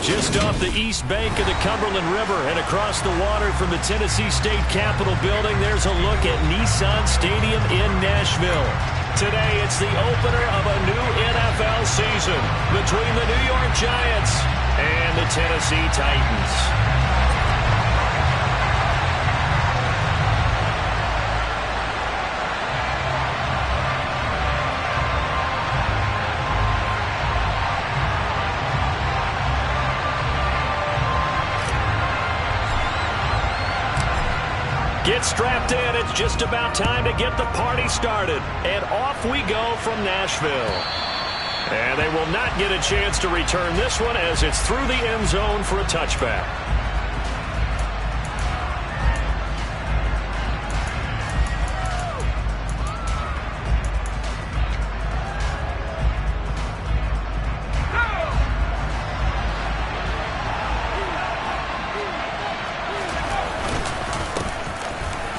Just off the east bank of the Cumberland River and across the water from the Tennessee State Capitol building, there's a look at Nissan Stadium in Nashville. Today, it's the opener of a new NFL season between the New York Giants and the Tennessee Titans. Get strapped in. It's just about time to get the party started. And off we go from Nashville. And they will not get a chance to return this one as it's through the end zone for a touchback.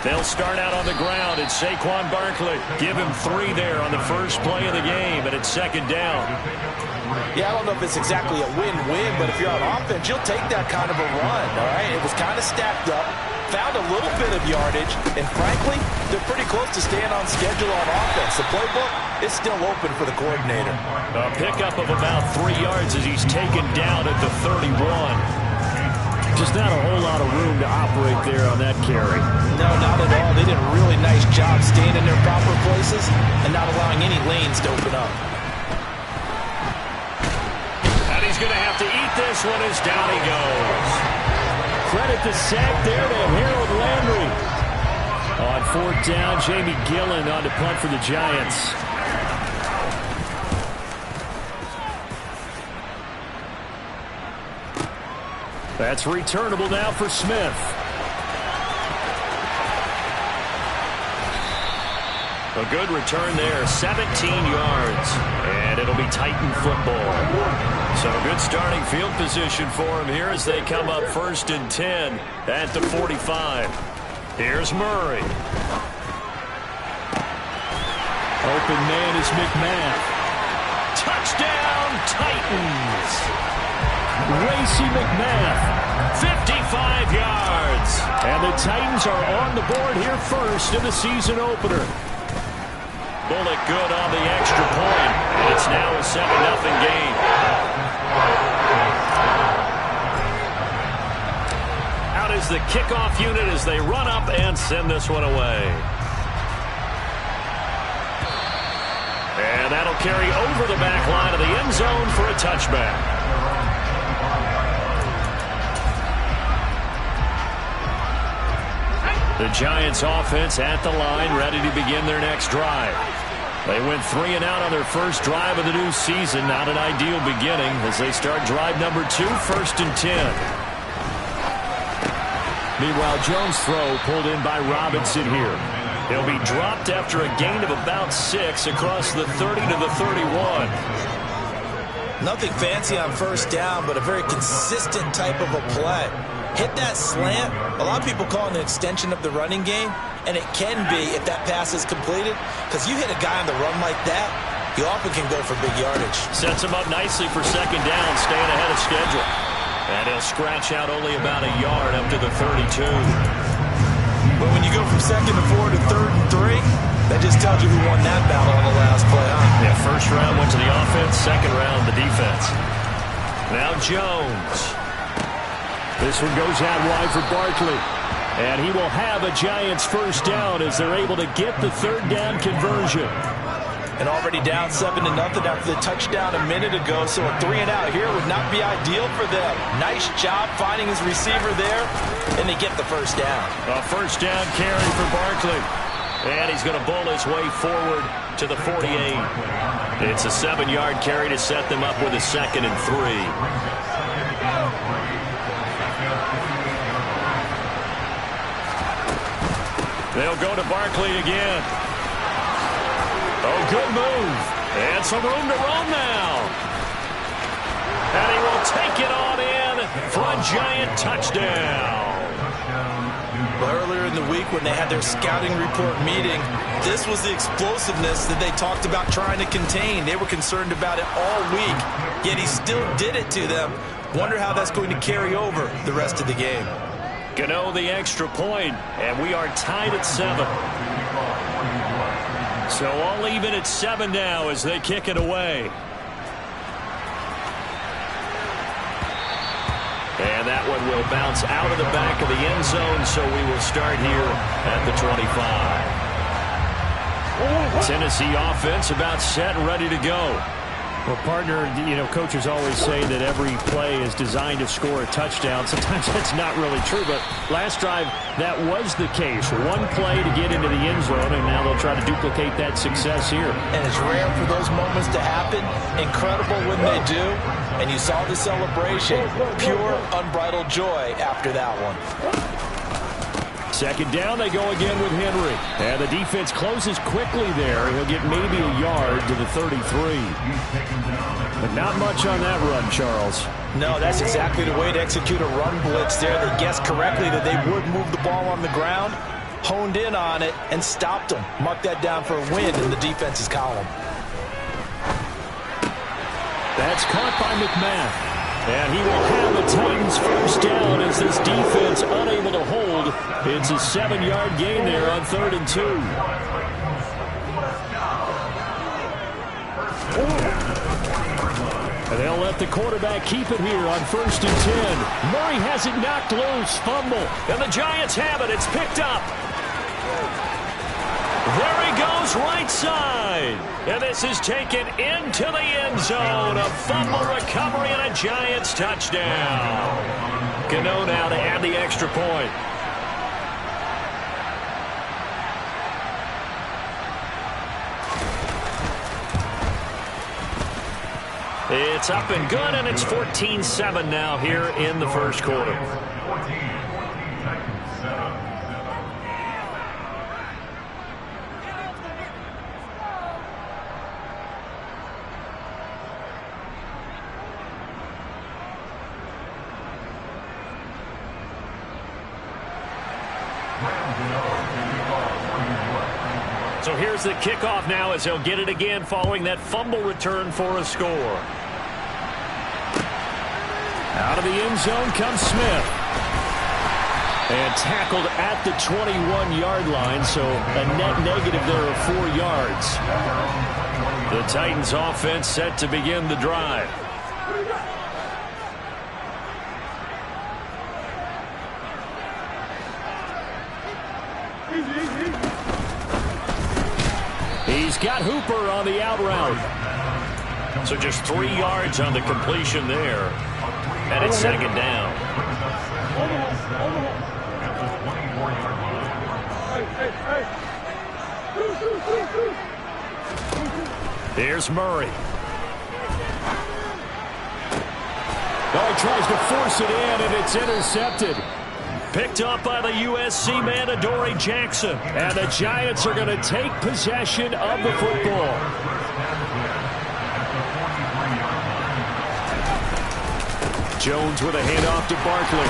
They'll start out on the ground. It's Saquon Barkley. Give him 3 there on the first play of the game, and it's second down. Yeah, I don't know if it's exactly a win-win, but if you're on offense, you'll take that kind of a run, all right? It was kind of stacked up, found a little bit of yardage, and frankly, they're pretty close to staying on schedule on offense. The playbook is still open for the coordinator. A pickup of about 3 yards as he's taken down at the 31. Just not a whole lot of room to operate there on that carry. No, not at all. They did a really nice job staying in their proper places and not allowing any lanes to open up. And he's going to have to eat this one as down he goes. Credit the sack there to Harold Landry. On 4th down, Jamie Gillen on to punt for the Giants. That's returnable now for Smith. A good return there, 17 yards. And it'll be Titan football. So good starting field position for him here as they come up 1st and 10 at the 45. Here's Murray. Open man is McMath. Touchdown, Titans. Racey McMath, 55 yards. And the Titans are on the board here first in the season opener. Bullet good on the extra point. And it's now a 7-0 game. Out is the kickoff unit as they run up and send this one away. And that'll carry over the back line of the end zone for a touchback. The Giants offense at the line, ready to begin their next drive. They went 3 and out on their first drive of the new season. Not an ideal beginning as they start drive number 2, 1st and 10. Meanwhile, Jones' throw pulled in by Robinson here. He'll be dropped after a gain of about 6 across the 30 to the 31. Nothing fancy on 1st down, but a very consistent type of a play. Hit that slant. A lot of people call it an extension of the running game, and it can be if that pass is completed, because you hit a guy on the run like that, you often can go for big yardage. Sets him up nicely for 2nd down, staying ahead of schedule. And he'll scratch out only about a yard up to the 32. But when you go from 2nd to 4 to 3rd and 3, that just tells you who won that battle on the last play, huh? Yeah, 1st round went to the offense, 2nd round the defense. Now Jones. This one goes out wide for Barkley. And he will have a Giants 1st down as they're able to get the 3rd down conversion. And already down 7-0 after the touchdown a minute ago, so a 3 and out here would not be ideal for them. Nice job finding his receiver there, and they get the 1st down. A 1st down carry for Barkley. And he's going to bowl his way forward to the 48. It's a 7-yard carry to set them up with a 2nd and 3. They'll go to Barkley again. Oh, good move. And some room to run now. And he will take it on in for a Giant touchdown. Earlier in the week when they had their scouting report meeting, this was the explosiveness that they talked about trying to contain. They were concerned about it all week, yet he still did it to them Wonder how that's going to carry over the rest of the game. Gano the extra point, and we are tied at 7. So all even at 7 now as they kick it away. And that one will bounce out of the back of the end zone, so we will start here at the 25. Tennessee offense about set and ready to go. Well, partner, coaches always say that every play is designed to score a touchdown. Sometimes that's not really true, but last drive, that was the case. One play to get into the end zone, and now they'll try to duplicate that success here. And it's rare for those moments to happen. Incredible when they do. And you saw the celebration. Pure, unbridled joy after that one. Second down, they go again with Henry. And the defense closes quickly there. He'll get maybe a yard to the 33. But not much on that run, Charles. No, that's exactly the way to execute a run blitz there. They guessed correctly that they would move the ball on the ground, honed in on it, and stopped them. Mark that down for a win in the defense's column. That's caught by McMahon. And he will have the Titans first down as this defense unable to hold. It's a 7-yard gain there on 3rd and 2. And they'll let the quarterback keep it here on 1st and 10. Murray has it knocked loose. Fumble. And the Giants have it. It's picked up. There he goes, right side. And this is taken into the end zone. A fumble recovery and a Giants touchdown. Gano now to add the extra point. It's up and good, and it's 14-7 now here in the first quarter. So here's the kickoff now as he'll get it again following that fumble return for a score. Out of the end zone comes Smith. And tackled at the 21-yard line, so a net negative there of 4 yards. The Titans offense set to begin the drive. He's got Hooper on the out route. So just 3 yards on the completion there. And it's 2nd down. Here's Murray. Oh, he tries to force it in, and it's intercepted. Picked up by the USC man, Adoree Jackson. And the Giants are going to take possession of the football. Jones with a handoff to Barkley.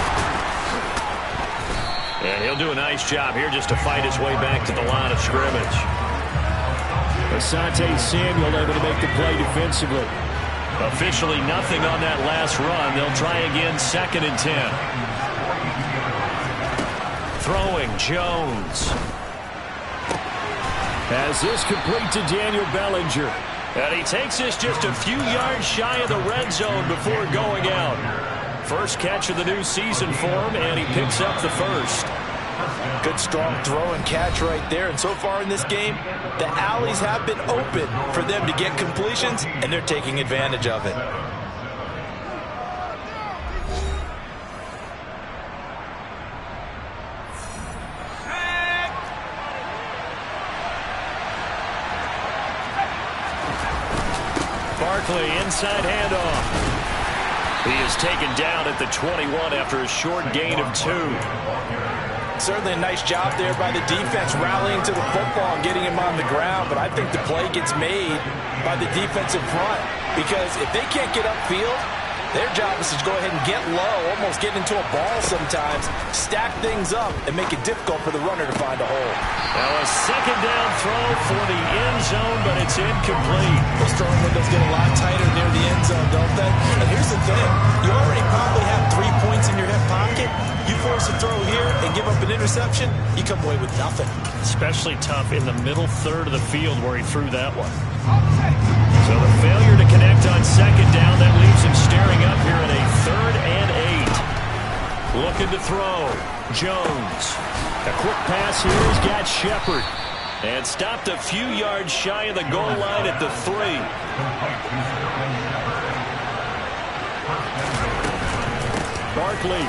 And he'll do a nice job here just to fight his way back to the line of scrimmage. Asante Samuel able to make the play defensively. Officially nothing on that last run. They'll try again, 2nd and 10. Throwing Jones. As this complete to Daniel Bellinger. And he takes this just a few yards shy of the red zone before going out. First catch of the new season for him, and he picks up the first. Good strong throw and catch right there. And so far in this game, the alleys have been open for them to get completions, and they're taking advantage of it. Barkley, inside handoff. He is taken down at the 21 after a short gain of 2. Certainly a nice job there by the defense rallying to the football and getting him on the ground, but I think the play gets made by the defensive front because if they can't get upfield, Their job is to go ahead and get low, almost get into a ball sometimes, stack things up, and make it difficult for the runner to find a hole. Now a second down throw for the end zone, but it's incomplete. Those throwing windows get a lot tighter near the end zone, don't they? And here's the thing. You already probably have 3 points in your hip pocket. You force a throw here and give up an interception, you come away with nothing. Especially tough in the middle third of the field where he threw that one. So the failure to connect on second down, that leaves him staring up here at a 3rd and 8. Looking to throw. Jones. A quick pass here. He's got Shepard. And stopped a few yards shy of the goal line at the 3. Barkley.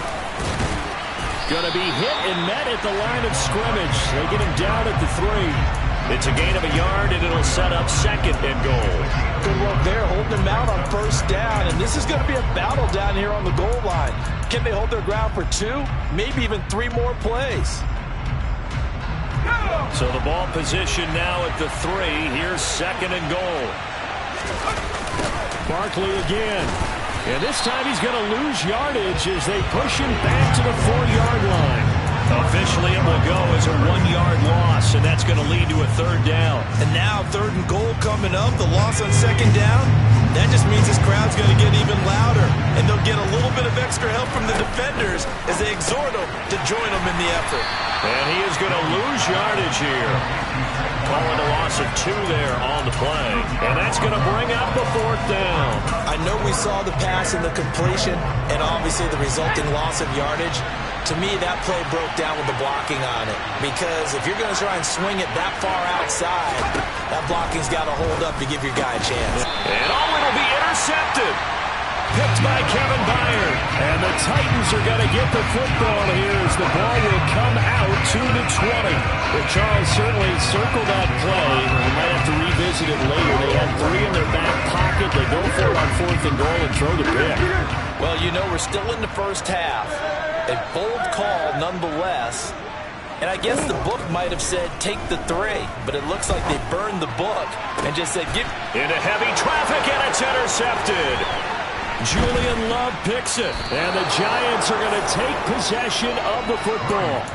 Going to be hit and met at the line of scrimmage. They get him down at the 3. It's a gain of a yard, and it'll set up 2nd and goal. Good work there, holding him out on 1st down. And this is going to be a battle down here on the goal line. Can they hold their ground for 2, maybe even 3 more plays? So the ball position now at the 3. Here's 2nd and goal. Barkley again. And this time he's going to lose yardage as they push him back to the 4-yard line. Officially, it will go as a 1-yard loss, and that's going to lead to a 3rd down. And now 3rd and goal coming up, the loss on 2nd down. That just means this crowd's going to get even louder, and they'll get a little bit of extra help from the defenders as they exhort them to join them in the effort. And he is going to lose yardage here. Calling a loss of 2 there on the play. And that's going to bring up a 4th down. I know we saw the pass and the completion, and obviously the resulting loss of yardage. To me, that play broke down with the blocking on it. Because if you're going to try and swing it that far outside, that blocking's got to hold up to give your guy a chance. And it'll be intercepted. Picked by Kevin Byard. And the Titans are going to get the football here as the ball will come out to the 20. But Charles certainly circled that play. We might have to revisit it later. They had 3 in their back pocket. They go for it on 4th and goal and throw the pick. Well, you know, we're still in the first half. A bold call nonetheless. And I guess the book might have said take the 3, but it looks like they burned the book and just said give. Into heavy traffic, and it's intercepted. Julian Love picks it, and the Giants are going to take possession of the football.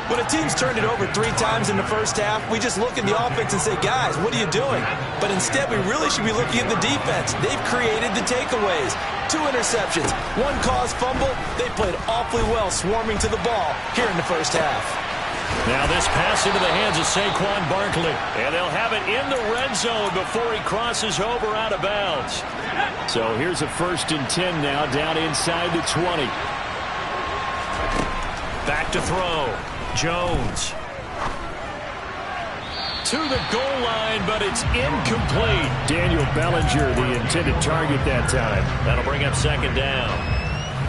When a team's turned it over 3 times in the first half, we just look at the offense and say, guys, what are you doing? But instead, we really should be looking at the defense. They've created the takeaways. 2 interceptions, 1 caused fumble. They played awfully well swarming to the ball here in the first half. Now this pass into the hands of Saquon Barkley. And they'll have it in the red zone before he crosses over out of bounds. So here's a 1st and 10 now down inside the 20. Back to throw. Jones. To the goal line, but it's incomplete. Daniel Bellinger, the intended target that time. That'll bring up 2nd down.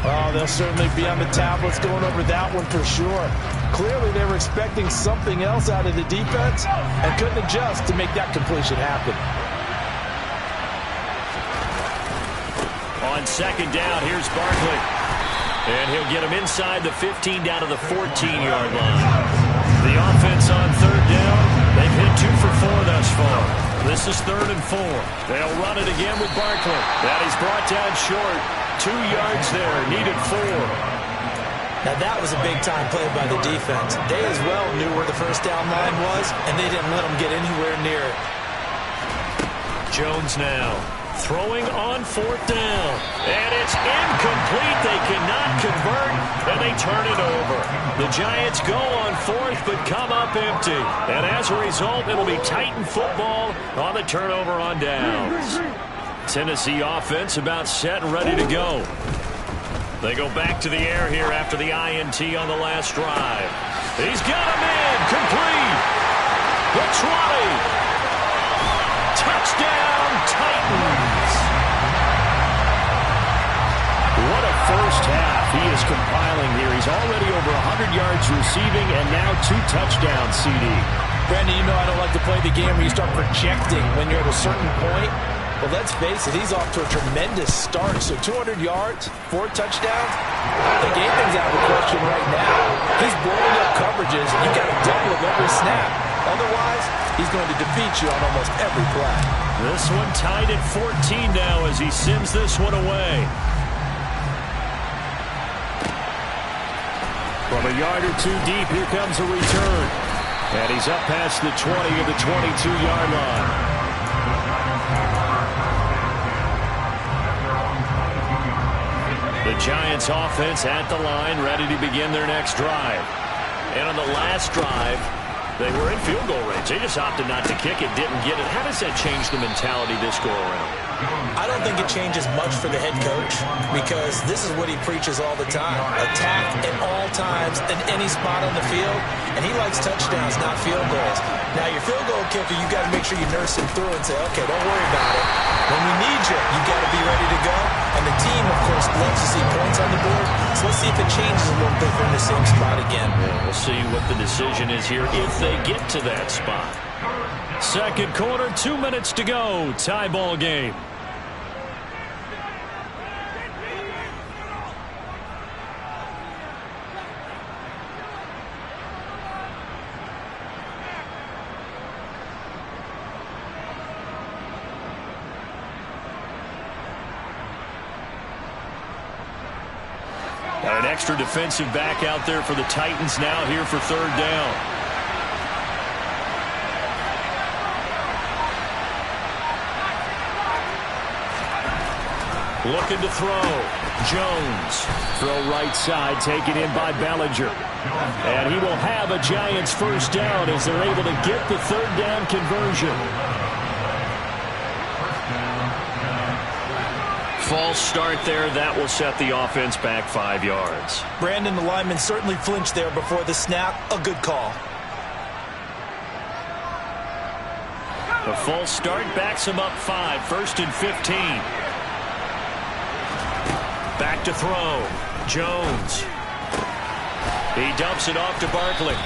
Oh, they'll certainly be on the tablets going over that one for sure. Clearly, they were expecting something else out of the defense and couldn't adjust to make that completion happen. On 2nd down, here's Barkley. And he'll get him inside the 15 down to the 14-yard line. The offense on 3rd down, they've hit 2 for 4 thus far. This is 3rd and 4. They'll run it again with Barkley. That is brought down short. 2 yards there, needed 4. Now that was a big-time play by the defense. They as well knew where the 1st down line was, and they didn't let them get anywhere near it. Jones now. Throwing on 4th down. And it's incomplete. They cannot convert, and they turn it over. The Giants go on 4th, but come up empty. And as a result, it'll be Titan football on the turnover on downs. Tennessee offense about set and ready to go. They go back to the air here after the INT on the last drive. He's got him in. Complete. The 20. Touchdown, Titans. What a first half he is compiling here. He's already over 100 yards receiving and now 2 touchdowns, CD. Brandon, you know I don't like to play the game where you start projecting when you're at a certain point. But let's face it, he's off to a tremendous start. So 200 yards, 4 touchdowns. The game thing's out of the question right now. He's blowing up coverages, and you got a double of every snap. Otherwise, he's going to defeat you on almost every play. This one tied at 14 now as he sends this one away. From a yard or two deep, here comes a return. And he's up past the 20 of the 22-yard line. The Giants offense at the line, ready to begin their next drive. And on the last drive, they were in field goal range. They just opted not to kick it, didn't get it. How does that change the mentality this go around? I don't think it changes much for the head coach because this is what he preaches all the time. Attack at all times in any spot on the field, and he likes touchdowns, not field goals. Now, your field goal kicker, you got to make sure you nurse him through and say, okay, don't worry about it. When we need you, you got to be ready to go. And the team, of course, loves to see points on the board. So let's see if it changes a little bit from the same spot again. Yeah, we'll see what the decision is here if they get to that spot. Second quarter, 2 minutes to go. Tie ball game. Got an extra defensive back out there for the Titans now here for third down. Looking to throw. Jones. Throw right side, taken in by Bellinger. And he will have a Giants first down as they're able to get the third down conversion. False start there. That will set the offense back 5 yards. Brandon, the lineman certainly flinched there before the snap. A good call. A false start backs him up 5. First and 15. Back to throw. Jones. He dumps it off to Barkley.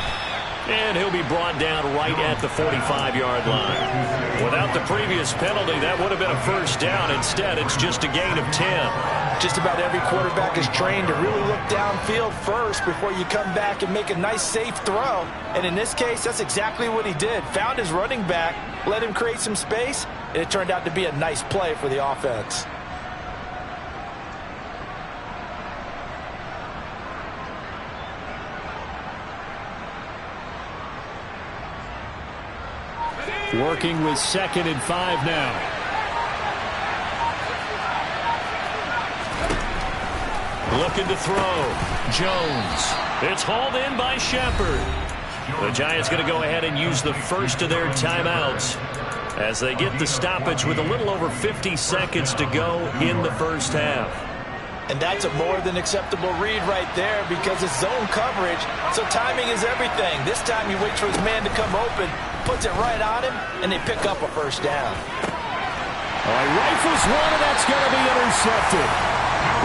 And he'll be brought down right at the 45-yard line. Without the previous penalty, that would have been a first down. Instead, it's just a gain of 10. Just about every quarterback is trained to really look downfield first before you come back and make a nice, safe throw. And in this case, that's exactly what he did. Found his running back, let him create some space, and it turned out to be a nice play for the offense. Working with 2nd and 5 now. Looking to throw. Jones. It's hauled in by Shepard. The Giants going to go ahead and use the first of their timeouts as they get the stoppage with a little over 50 seconds to go in the first half. And that's a more than acceptable read right there because it's zone coverage, so timing is everything. This time he waits for his man to come open, puts it right on him, and they pick up a first down. All right, rifles one, and that's going to be intercepted.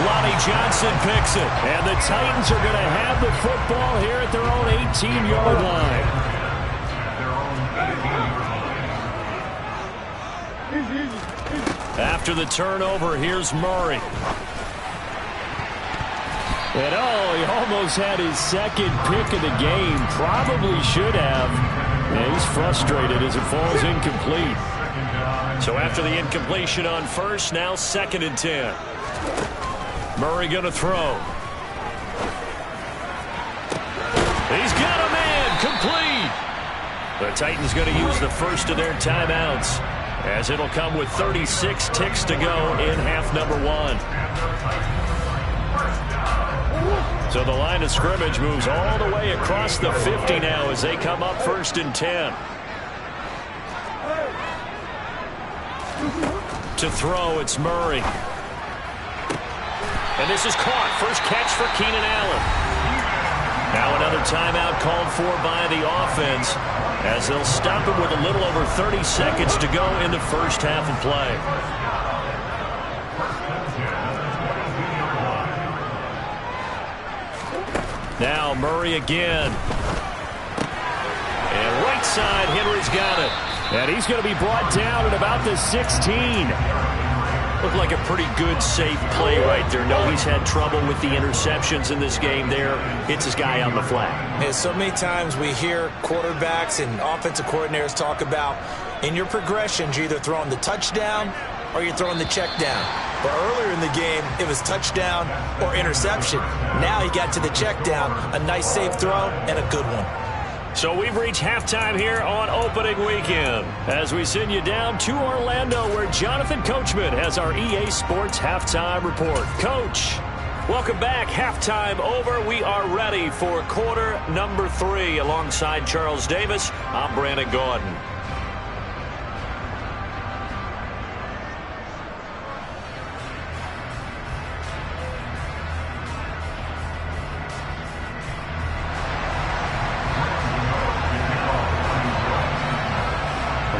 Lonnie Johnson picks it, and the Titans are going to have the football here at their own 18-yard line. After the turnover, here's Murray. And he almost had his second pick of the game. Probably should have. And he's frustrated as it falls incomplete. So after the incompletion on first, now 2nd and 10. Murray going to throw. He's got a man. Complete. The Titans going to use the first of their timeouts as it'll come with 36 ticks to go in half number 1. So the line of scrimmage moves all the way across the 50 now as they come up 1st and 10. To throw, it's Murray. And this is caught. First catch for Keenan Allen. Now another timeout called for by the offense as they'll stop it with a little over 30 seconds to go in the first half of play. Now Murray again. And right side, Henry's got it. And he's going to be brought down at about the 16. Looked like a pretty good, safe play right there. No, he's had trouble with the interceptions in this game there. Hits his guy on the flat. And so many times we hear quarterbacks and offensive coordinators talk about in your progressions, you're either throwing the touchdown or you're throwing the check down. But earlier in the game, it was touchdown or interception. Now he got to the check down, a nice safe throw, and a good one. So we've reached halftime here on opening weekend as we send you down to Orlando where Jonathan Coachman has our EA Sports halftime report. Coach, welcome back. Halftime over. We are ready for quarter number 3 alongside Charles Davis. I'm Brandon Gordon.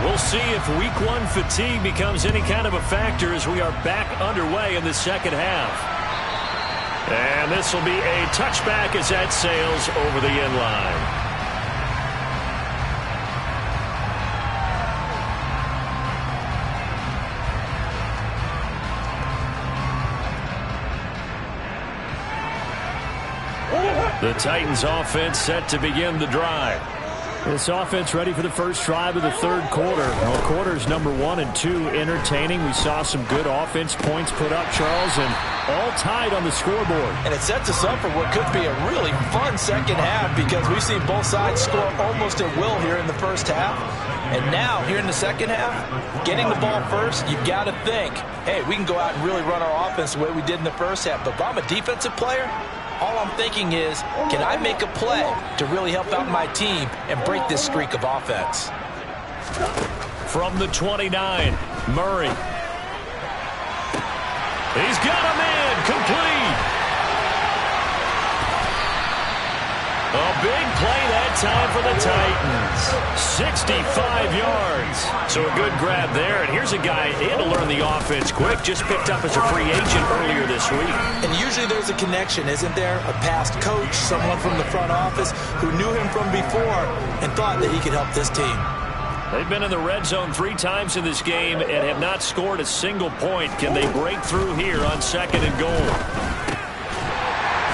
We'll see if week 1 fatigue becomes any kind of a factor as we are back underway in the second half. And this will be a touchback as that sails over the end line. The Titans offense set to begin the drive. This offense ready for the first drive of the third quarter. Well, quarters number 1 and 2 entertaining. We saw some good offense points put up, Charles, and all tied on the scoreboard. And it sets us up for what could be a really fun second half because we've seen both sides score almost at will here in the first half. And now, here in the second half, getting the ball first, you've got to think, hey, we can go out and really run our offense the way we did in the first half. But if I'm a defensive player, all I'm thinking is, can I make a play to really help out my team and break this streak of offense? From the 29, Murray. He's got a man complete. A big play that time for the Titans. 65 yards. So a good grab there. And here's a guy, he had to learn the offense quick. Just picked up as a free agent earlier this week. And usually there's a connection, isn't there? A past coach, someone from the front office who knew him from before and thought that he could help this team. They've been in the red zone 3 times in this game and have not scored a single point. Can they break through here on 2nd and goal?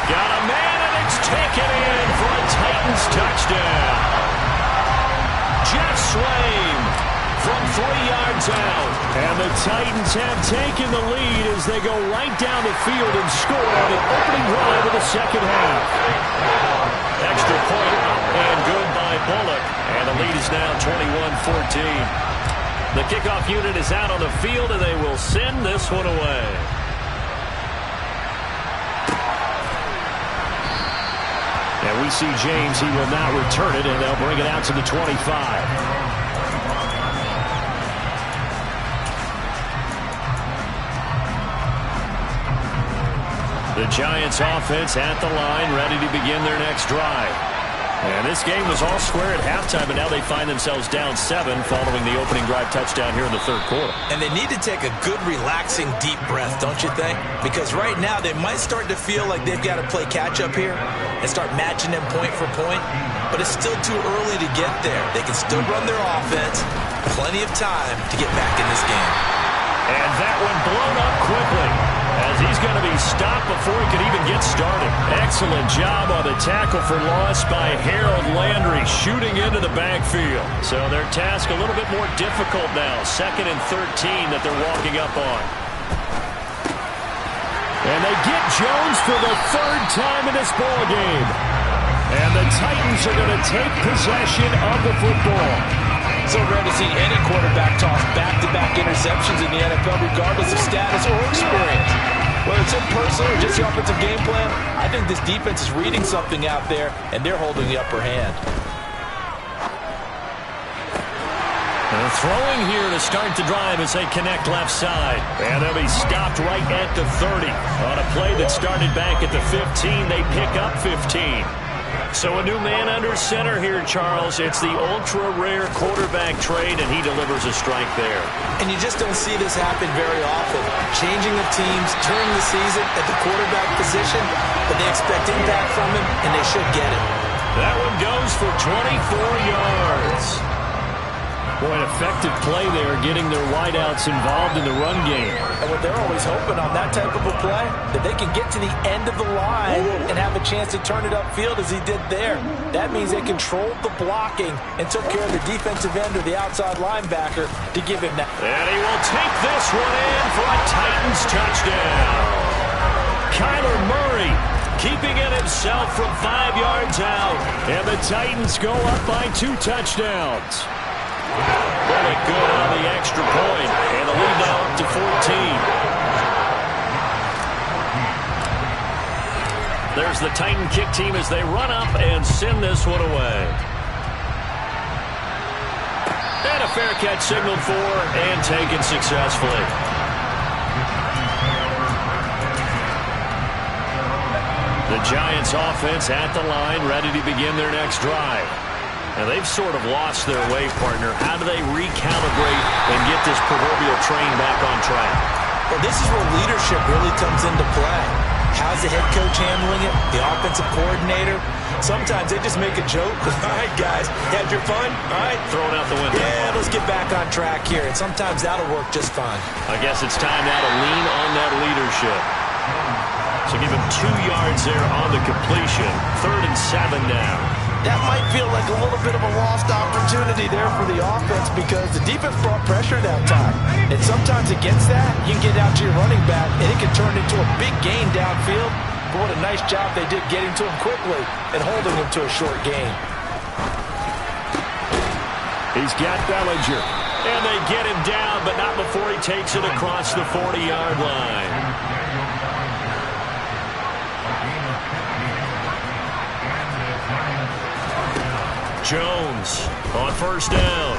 Got a man, and it's taken in for a Titans touchdown. Jeff Swaim from 3 yards out. And the Titans have taken the lead as they go right down the field and score on the opening drive of the second half. Extra point up and good by Bullock. And the lead is now 21-14. The kickoff unit is out on the field, and they will send this one away. And we see James, he will not return it, and they'll bring it out to the 25. The Giants offense at the line, ready to begin their next drive. And this game was all square at halftime, but now they find themselves down 7 following the opening drive touchdown here in the third quarter. And they need to take a good, relaxing, deep breath, don't you think? Because right now they might start to feel like they've got to play catch-up here and start matching them point for point. But it's still too early to get there. They can still run their offense. Plenty of time to get back in this game. And that one blown up quickly, as he's going to be stopped before he could even get started. Excellent job on the tackle for loss by Harold Landry, shooting into the backfield. So their task a little bit more difficult now. 2nd and 13 that they're walking up on. And they get Jones for the 3rd time in this ball game. And the Titans are going to take possession of the football. So rare to see any quarterback toss back-to-back interceptions in the NFL, regardless of status or experience. Whether it's in personal or just the offensive game plan, I think this defense is reading something out there, and they're holding the upper hand. And throwing here to start the drive as they connect left side. And they'll be stopped right at the 30. On a play that started back at the 15, they pick up 15. So a new man under center here, Charles. It's the ultra-rare quarterback trade, and he delivers a strike there. And you just don't see this happen very often. Changing of teams, turning the season at the quarterback position, but they expect impact from him, and they should get it. That one goes for 24 yards. Boy, an effective play there, getting their wideouts involved in the run game. And what they're always hoping on that type of a play, that they can get to the end of the line and have a chance to turn it upfield as he did there. That means they controlled the blocking and took care of the defensive end or the outside linebacker to give him that And he will take this one in for a Titans touchdown. Kyler Murray keeping it himself from 5 yards out. And the Titans go up by 2 touchdowns. Really good on the extra point. And the lead now up to 14. There's the Titan kick team as they run up and send this one away. And a fair catch signaled for and taken successfully. The Giants offense at the line, ready to begin their next drive. And they've sort of lost their way, partner. How do they recalibrate and get this proverbial train back on track? Well, this is where leadership really comes into play. How's the head coach handling it? The offensive coordinator? Sometimes they just make a joke. All right, guys, had your fun? All right. Throw it out the window. Yeah, let's get back on track here. And sometimes that'll work just fine. I guess it's time now to lean on that leadership. So give him 2 yards there on the completion. 3rd and 7 now. That might feel like a little bit of a lost opportunity there for the offense because the defense brought pressure that time. And sometimes against that, you can get out to your running back, and it can turn into a big gain downfield. But what a nice job they did getting to him quickly and holding him to a short gain. He's got Bellinger. And they get him down, but not before he takes it across the 40-yard line. Jones on 1st down.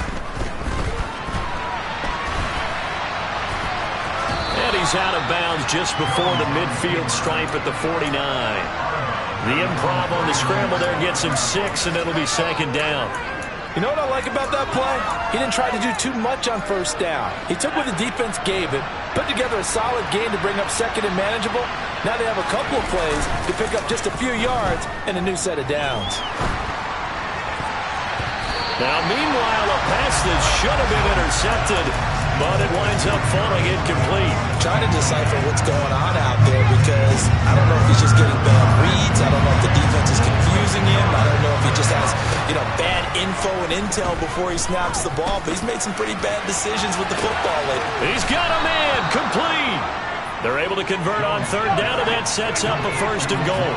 And he's out of bounds just before the midfield stripe at the 49. The improv on the scramble there gets him 6, and it'll be 2nd down. You know what I like about that play? He didn't try to do too much on 1st down. He took what the defense gave him, put together a solid game to bring up 2nd and manageable. Now they have a couple of plays to pick up just a few yards and a new set of downs. Now, meanwhile, a pass that should have been intercepted, but it winds up falling incomplete. Trying to decipher what's going on out there because I don't know if he's just getting bad reads. I don't know if the defense is confusing him. I don't know if he just has, bad info and intel before he snaps the ball. But he's made some pretty bad decisions with the football lately. He's got a man complete. They're able to convert on 3rd down, and that sets up a 1st and goal.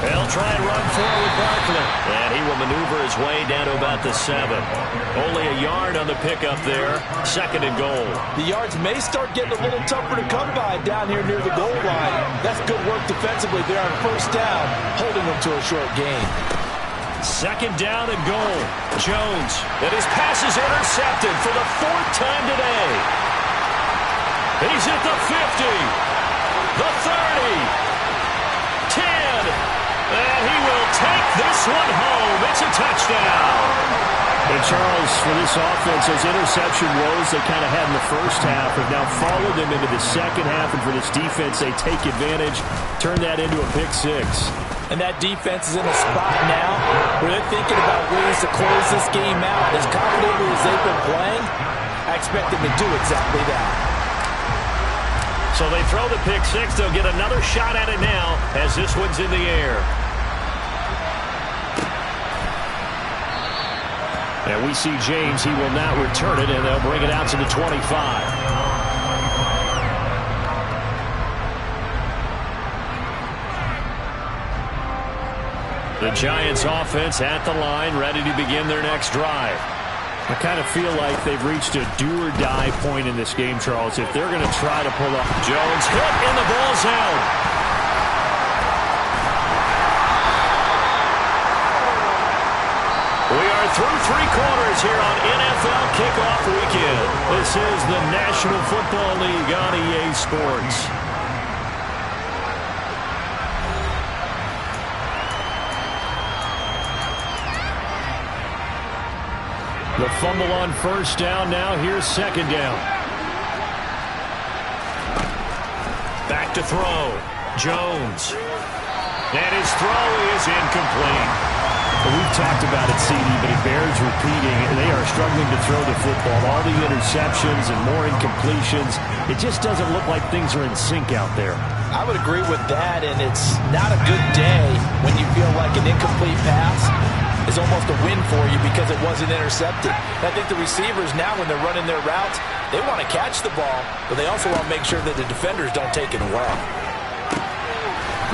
They'll try and run forward with Barkley. And he will maneuver his way down to about the 7. Only a yard on the pickup there. 2nd and goal. The yards may start getting a little tougher to come by down here near the goal line. That's good work defensively there on 1st down, holding them to a short gain. 2nd down and goal. Jones, and his pass is intercepted for the 4th time today. He's at the 50, the 30, 10. And he will take this one home. It's a touchdown. And Charles, for this offense, those interception woes they kind of had in the 1st half have now followed them into the 2nd half. And for this defense, they take advantage, turn that into a pick 6. And that defense is in a spot now where they're thinking about ways to close this game out. As confidently as they've been playing, I expect them to do exactly that. So they throw the pick 6. They'll get another shot at it now as this one's in the air. And we see James. He will not return it, and they'll bring it out to the 25. The Giants offense at the line, ready to begin their next drive. I kind of feel like they've reached a do-or-die point in this game, Charles. If they're going to try to pull off. Jones hit, and the ball's out. We are through 3 quarters here on NFL Kickoff Weekend. This is the National Football League on EA Sports. The fumble on 1st down. Now here's 2nd down. Back to throw. Jones. And his throw is incomplete. We've talked about it, CD, but it bears repeating. They are struggling to throw the football. All the interceptions and more incompletions. It just doesn't look like things are in sync out there. I would agree with that, and it's not a good day when you feel like an incomplete pass is almost a win for you because it wasn't intercepted. And I think the receivers now, when they're running their routes, they want to catch the ball, but they also want to make sure that the defenders don't take it away.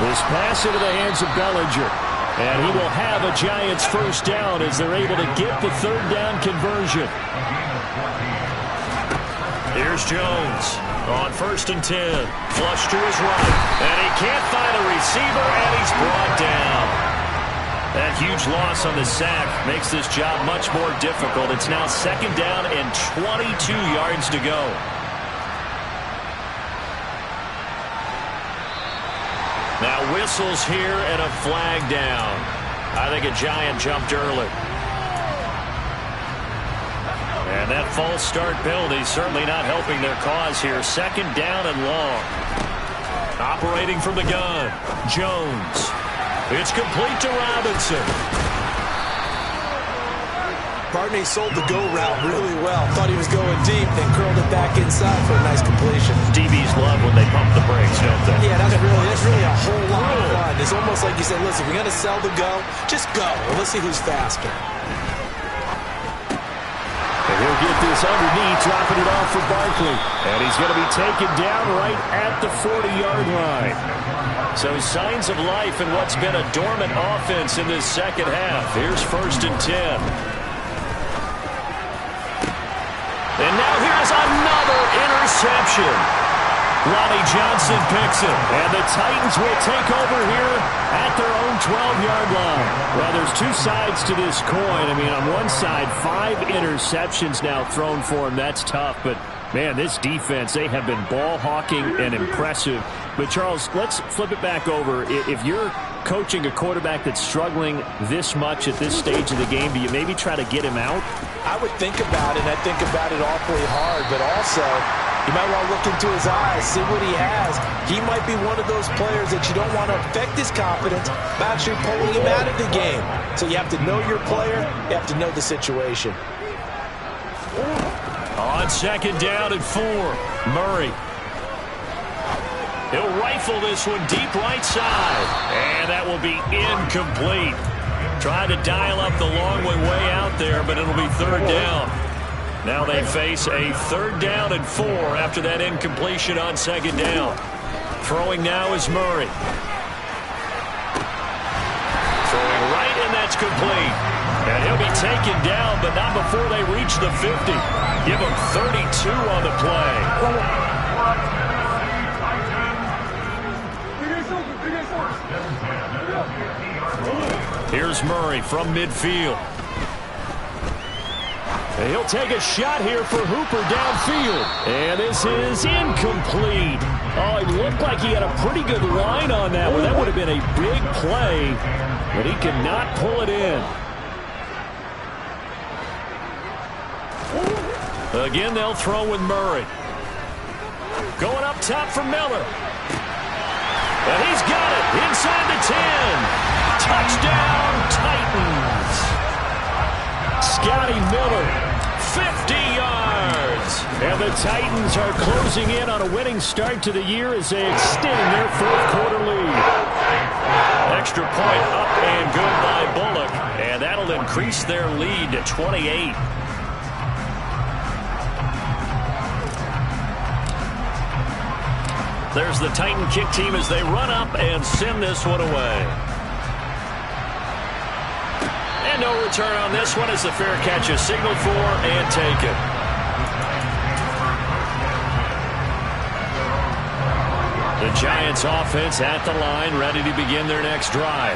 This pass into the hands of Bellinger. And he will have a Giants first down as they're able to get the third down conversion. Here's Jones on 1st and 10. Flush to his right. And he can't find a receiver, and he's brought down. That huge loss on the sack makes this job much more difficult. It's now 2nd down and 22 yards to go. Now whistles here and a flag down. I think a Giant jumped early. And that false start penalty certainly not helping their cause here. 2nd down and long. Operating from the gun, Jones. It's complete to Robinson. Barney sold the go route really well. Thought he was going deep, then curled it back inside for a nice completion. DBs love when they pump the brakes, don't they? Yeah, that's really a whole lot of fun. It's almost like you said, listen, if you're going to sell the go, just go. Well, let's see who's faster. And he'll get this underneath, dropping it off for Barkley. And he's going to be taken down right at the 40-yard line. So signs of life in what's been a dormant offense in this second half. Here's 1st and 10. And now here's another interception. Lonnie Johnson picks it. And the Titans will take over here at their own 12-yard line. Well, there's two sides to this coin. I mean, on one side, 5 interceptions now thrown for him. That's tough. But, man, this defense, they have been ball hawking and impressive. But, Charles, let's flip it back over. If you're coaching a quarterback that's struggling this much at this stage of the game, do you maybe try to get him out? I would think about it, and I think about it awfully hard, but also you might want to look into his eyes, see what he has. He might be one of those players that you don't want to affect his confidence by actually pulling him out of the game. So you have to know your player, you have to know the situation. On 2nd down and 4, Murray. He'll rifle this one deep right side. And that will be incomplete. Trying to dial up the long way out there, but it'll be 3rd down. Now they face a 3rd down and 4 after that incompletion on 2nd down. Throwing now is Murray. Throwing right, and that's complete. And he'll be taken down, but not before they reach the 50. Give him 32 on the play. Here's Murray from midfield. He'll take a shot here for Hooper downfield. And this is incomplete. Oh, it looked like he had a pretty good line on that one. That would have been a big play, but he could not pull it in. Again, they'll throw with Murray. Going up top for Miller. And he's got it inside the 10. Touchdown, Titans. Scotty Miller, 50 yards. And the Titans are closing in on a winning start to the year as they extend their 4th quarter lead. Extra point up and good by Bullock. And that'll increase their lead to 28. There's the Titan kick team as they run up and send this one away. And no return on this one as the fair catch is signaled for and taken. The Giants offense at the line, ready to begin their next drive.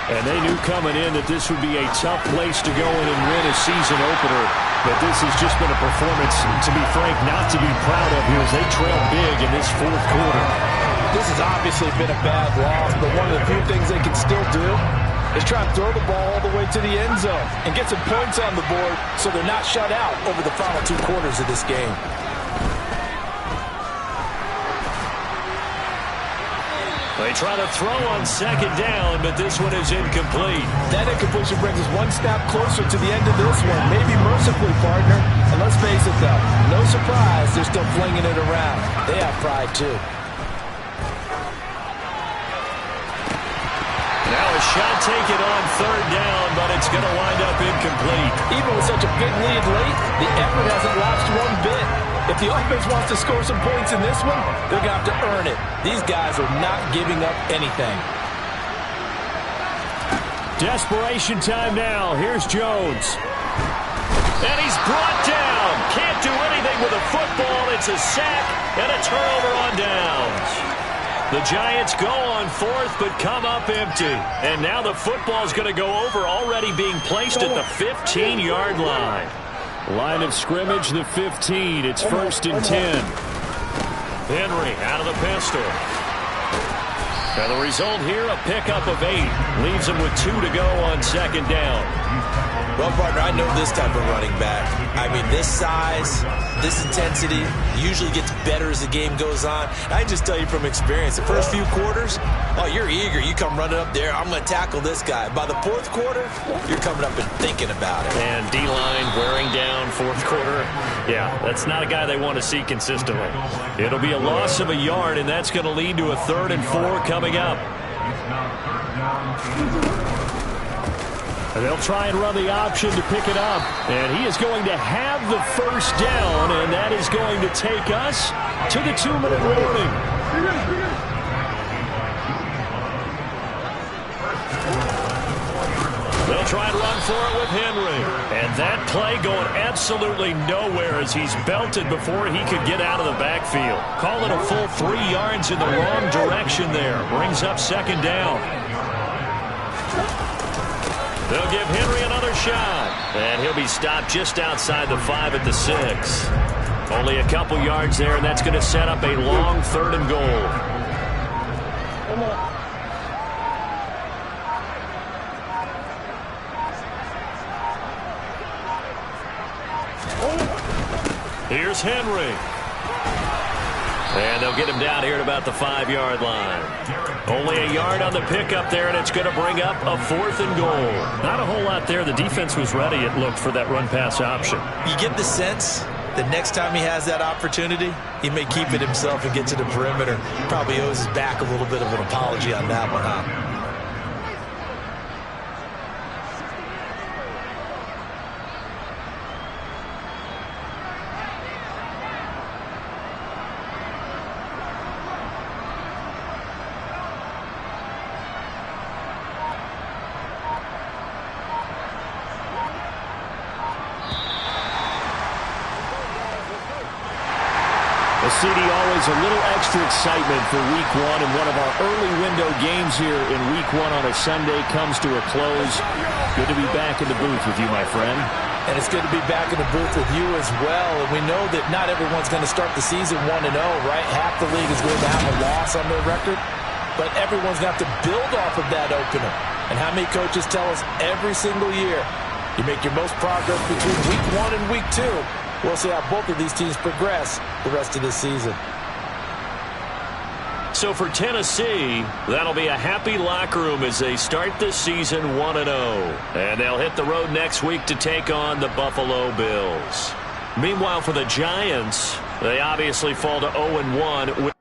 And they knew coming in that this would be a tough place to go in and win a season opener. But this has just been a performance, to be frank, not to be proud of here as they trail big in this 4th quarter. This has obviously been a bad loss, but one of the few things they can still do is try and throw the ball all the way to the end zone and get some points on the board so they're not shut out over the final 2 quarters of this game. They try to throw on 2nd down, but this one is incomplete. That incompletion brings us one step closer to the end of this one. Maybe mercifully, partner. And let's face it, though, no surprise, they're still flinging it around. They have pride, too. Now a shot taken on third down, but it's going to wind up incomplete. Even with such a big lead late, the effort hasn't lapsed one bit. If the offense wants to score some points in this one, they're going to have to earn it. These guys are not giving up anything. Desperation time now. Here's Jones. And he's brought down. Can't do anything with a football. It's a sack and a turnover on downs. The Giants go on fourth, but come up empty. And now the football's going to go over, already being placed at the 15-yard line. Line of scrimmage, the 15. It's 1st and 10. Henry out of the pistol. Now the result here, a pickup of 8. Leaves him with 2 to go on 2nd down. Well, partner, I know this type of running back. I mean, this size, this intensity usually gets better as the game goes on. I just tell you from experience, the first few quarters, oh, you're eager. You come running up there, I'm going to tackle this guy. By the 4th quarter, you're coming up and thinking about it. And D-line wearing down 4th quarter. Yeah, that's not a guy they want to see consistently. It'll be a loss of a yard, and that's going to lead to a 3rd and 4 coming up. And they'll try and run the option to pick it up. And he is going to have the 1st down, and that is going to take us to the 2-minute warning. They'll try and run for it with Henry. And that play going absolutely nowhere as he's belted before he could get out of the backfield. Call it a full 3 yards in the wrong direction there. Brings up 2nd down. They'll give Henry another shot. And he'll be stopped just outside the 5 at the 6. Only a couple yards there, and that's going to set up a long 3rd and goal. Here's Henry. And they'll get him down here at about the 5-yard line. Only a yard on the pickup there, and it's going to bring up a 4th and goal. Not a whole lot there. The defense was ready, it looked, for that run-pass option. You get the sense that next time he has that opportunity, he may keep it himself and get to the perimeter. Probably owes his back a little bit of an apology on that one, huh? CD, always a little extra excitement for Week 1, and one of our early window games here in Week 1 on a Sunday comes to a close. Good to be back in the booth with you, my friend. And it's good to be back in the booth with you as well. And we know that not everyone's going to start the season 1-0, right? Half the league is going to have a loss on their record. But everyone's going to have to build off of that opener. And how many coaches tell us every single year, you make your most progress between Week 1 and Week 2. We'll see how both of these teams progress the rest of this season. So for Tennessee, that'll be a happy locker room as they start this season 1-0. And they'll hit the road next week to take on the Buffalo Bills. Meanwhile, for the Giants, they obviously fall to 0-1 with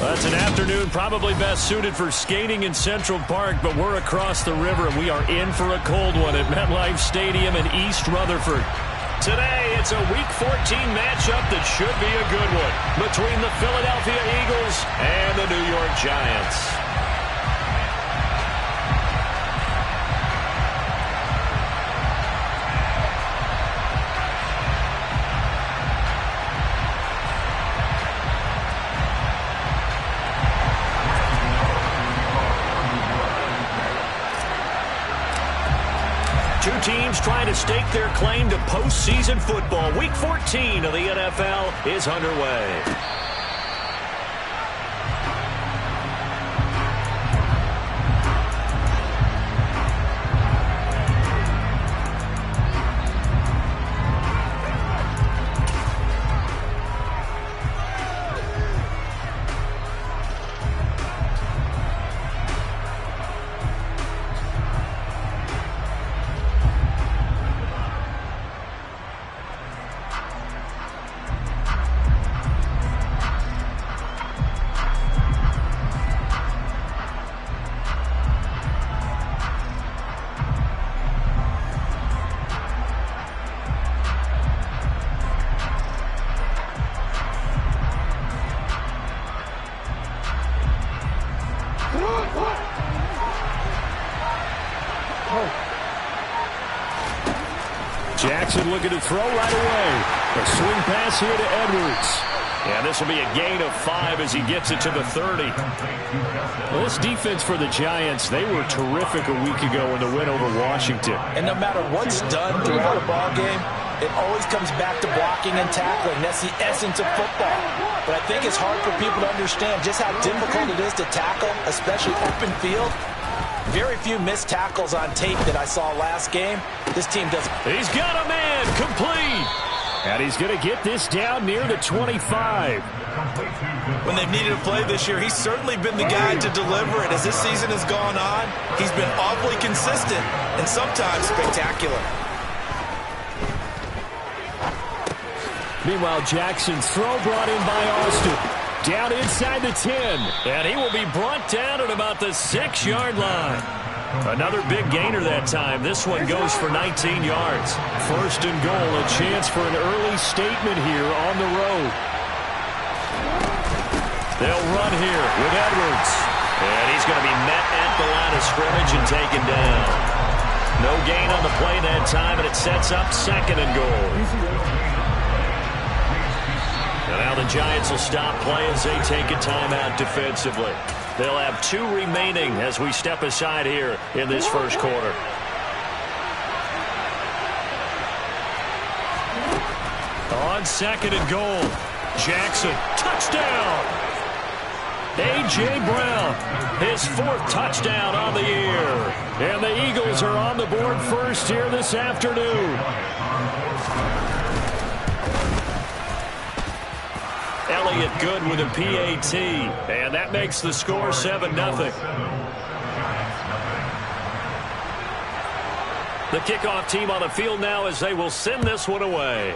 That's an afternoon probably best suited for skating in Central Park, but we're across the river, and we are in for a cold one at MetLife Stadium in East Rutherford. Today, it's a Week 14 matchup that should be a good one between the Philadelphia Eagles and the New York Giants. Two teams trying to stake their claim to postseason football. Week 14 of the NFL is underway. Jackson looking to throw right away. A swing pass here to Edwards. And this will be a gain of 5 as he gets it to the 30. Well, this defense for the Giants, they were terrific a week ago in the win over Washington. And no matter what's done throughout a ball game, it always comes back to blocking and tackling. That's the essence of football. But I think it's hard for people to understand just how difficult it is to tackle, especially open field. Very few missed tackles on tape that I saw last game. This team doesn't. He's got a man complete. And he's going to get this down near the 25. When they've needed a play this year, he's certainly been the guy to deliver it. As this season has gone on, he's been awfully consistent and sometimes spectacular. Meanwhile, Jackson's throw brought in by Austin. Down inside the 10. And he will be brought down at about the 6-yard line. Another big gainer that time. This one goes for 19 yards. First and goal, a chance for an early statement here on the road. They'll run here with Edwards. And he's going to be met at the line of scrimmage and taken down. No gain on the play that time, and it sets up second and goal. And now the Giants will stop play as they take a timeout defensively. They'll have 2 remaining as we step aside here in this first quarter. On second and goal, Jackson, touchdown! A.J. Brown, his 4th touchdown on the year. And the Eagles are on the board first here this afternoon. Elliott good with a PAT, and that makes the score 7-0. The kickoff team on the field now as they will send this one away.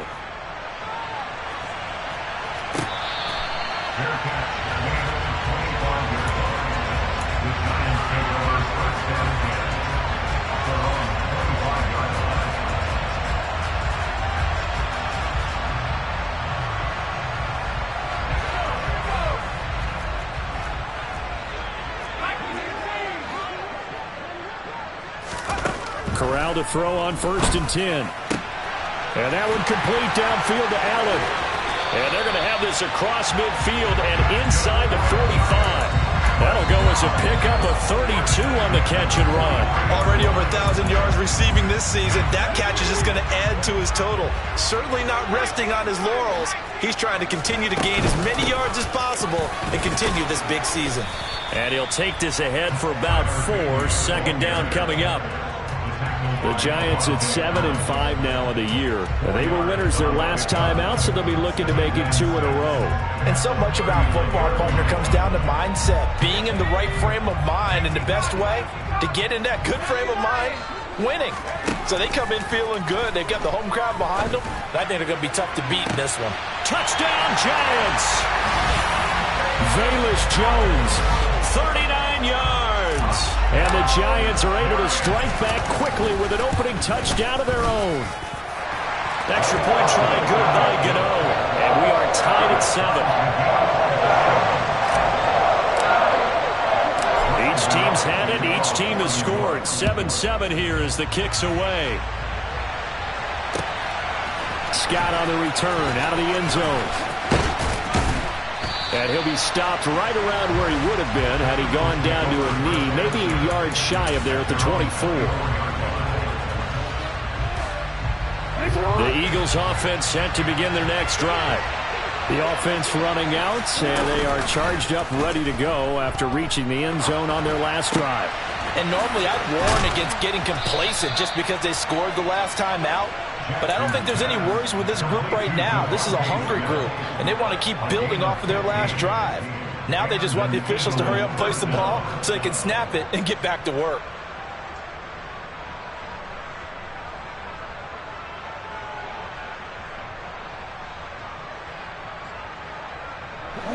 Corral to throw on 1st and 10. And that one complete downfield to Allen. And they're going to have this across midfield and inside the 45. That'll go as a pickup of 32 on the catch and run. Already over 1,000 yards receiving this season. That catch is just going to add to his total. Certainly not resting on his laurels. He's trying to continue to gain as many yards as possible and continue this big season. And he'll take this ahead for about 4. Second down coming up. The Giants at 7-5 now in the year. They were winners their last time out, so they'll be looking to make it 2 in a row. And so much about football, partner, comes down to mindset. Being in the right frame of mind, and the best way to get in that good frame of mind, winning. So they come in feeling good. They've got the home crowd behind them. I think they're going to be tough to beat in this one. Touchdown, Giants! Velus Jones, 39 yards. And the Giants are able to strike back quickly with an opening touchdown of their own. Extra point try good by Gano. And we are tied at 7. Each team's had it. Each team has scored. 7-7 here as the kick's away. Scott on the return out of the end zone. And he'll be stopped right around where he would have been had he gone down to a knee, maybe a yard shy of there at the 24. The Eagles offense set to begin their next drive. The offense running out, and they are charged up, ready to go after reaching the end zone on their last drive. And normally I'd warn against getting complacent just because they scored the last time out. But I don't think there's any worries with this group right now. This is a hungry group, and they want to keep building off of their last drive. Now they just want the officials to hurry up and place the ball so they can snap it and get back to work.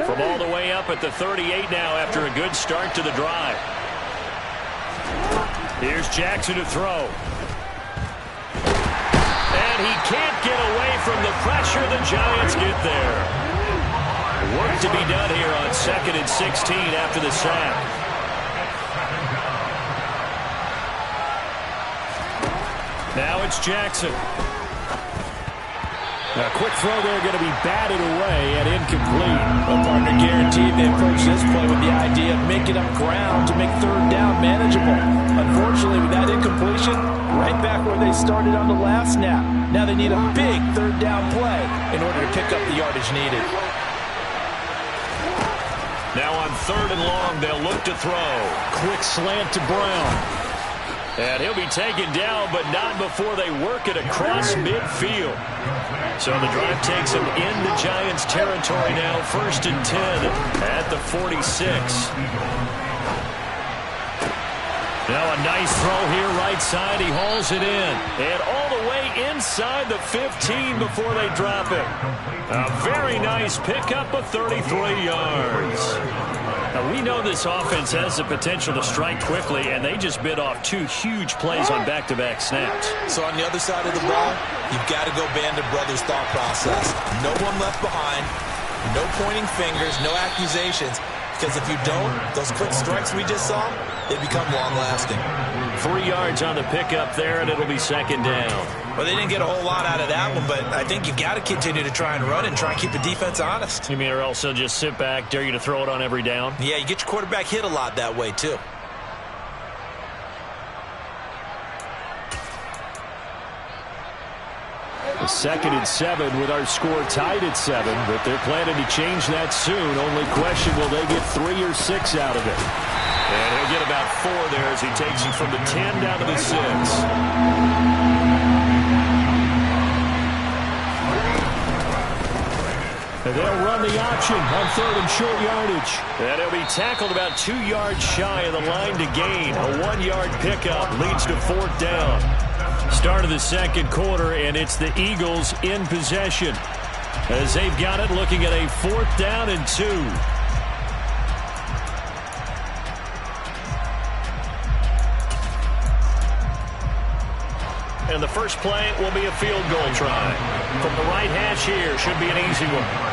From all the way up at the 38 now after a good start to the drive. Here's Jackson to throw. And he can't get away from the pressure. The Giants get there. Work to be done here on 2nd and 16 after the sack. Now it's Jackson. A quick throw there going to be batted away and incomplete. Well, partner, guaranteed they approach this play with the idea of making up ground to make 3rd down manageable. Unfortunately, with that incompletion, right back where they started on the last snap. Now they need a big 3rd down play in order to pick up the yardage needed. Now on 3rd and long, they'll look to throw. Quick slant to Brown. And he'll be taken down, but not before they work it across midfield. So the drive takes them into Giants territory now. 1st and 10 at the 46. Now a nice throw here right side. He hauls it in. And all the way inside the 15 before they drop it. A very nice pickup of 33 yards. Now, we know this offense has the potential to strike quickly, and they just bit off 2 huge plays on back-to-back snaps. So on the other side of the ball, you've got to go Band of Brothers thought process. No one left behind, no pointing fingers, no accusations. Because if you don't, those quick strikes we just saw, they become long-lasting. 3 yards on the pickup there, and it'll be 2nd down. Well, they didn't get a whole lot out of that one, but I think you've got to continue to try and run and try and keep the defense honest. You mean or else they'll just sit back, dare you to throw it on every down? Yeah, you get your quarterback hit a lot that way, too. A 2nd and 7 with our score tied at 7, but they're planning to change that soon. Only question, will they get 3 or 6 out of it? And he'll get about 4 there as he takes it from the 10 down to the 6. And they'll run the option on 3rd and short yardage. And he'll be tackled about 2 yards shy of the line to gain. A 1-yard pickup leads to 4th down. Start of the 2nd quarter, and it's the Eagles in possession as they've got it, looking at a 4th down and 2. And the first play will be a field goal try. From the right hash here, should be an easy one.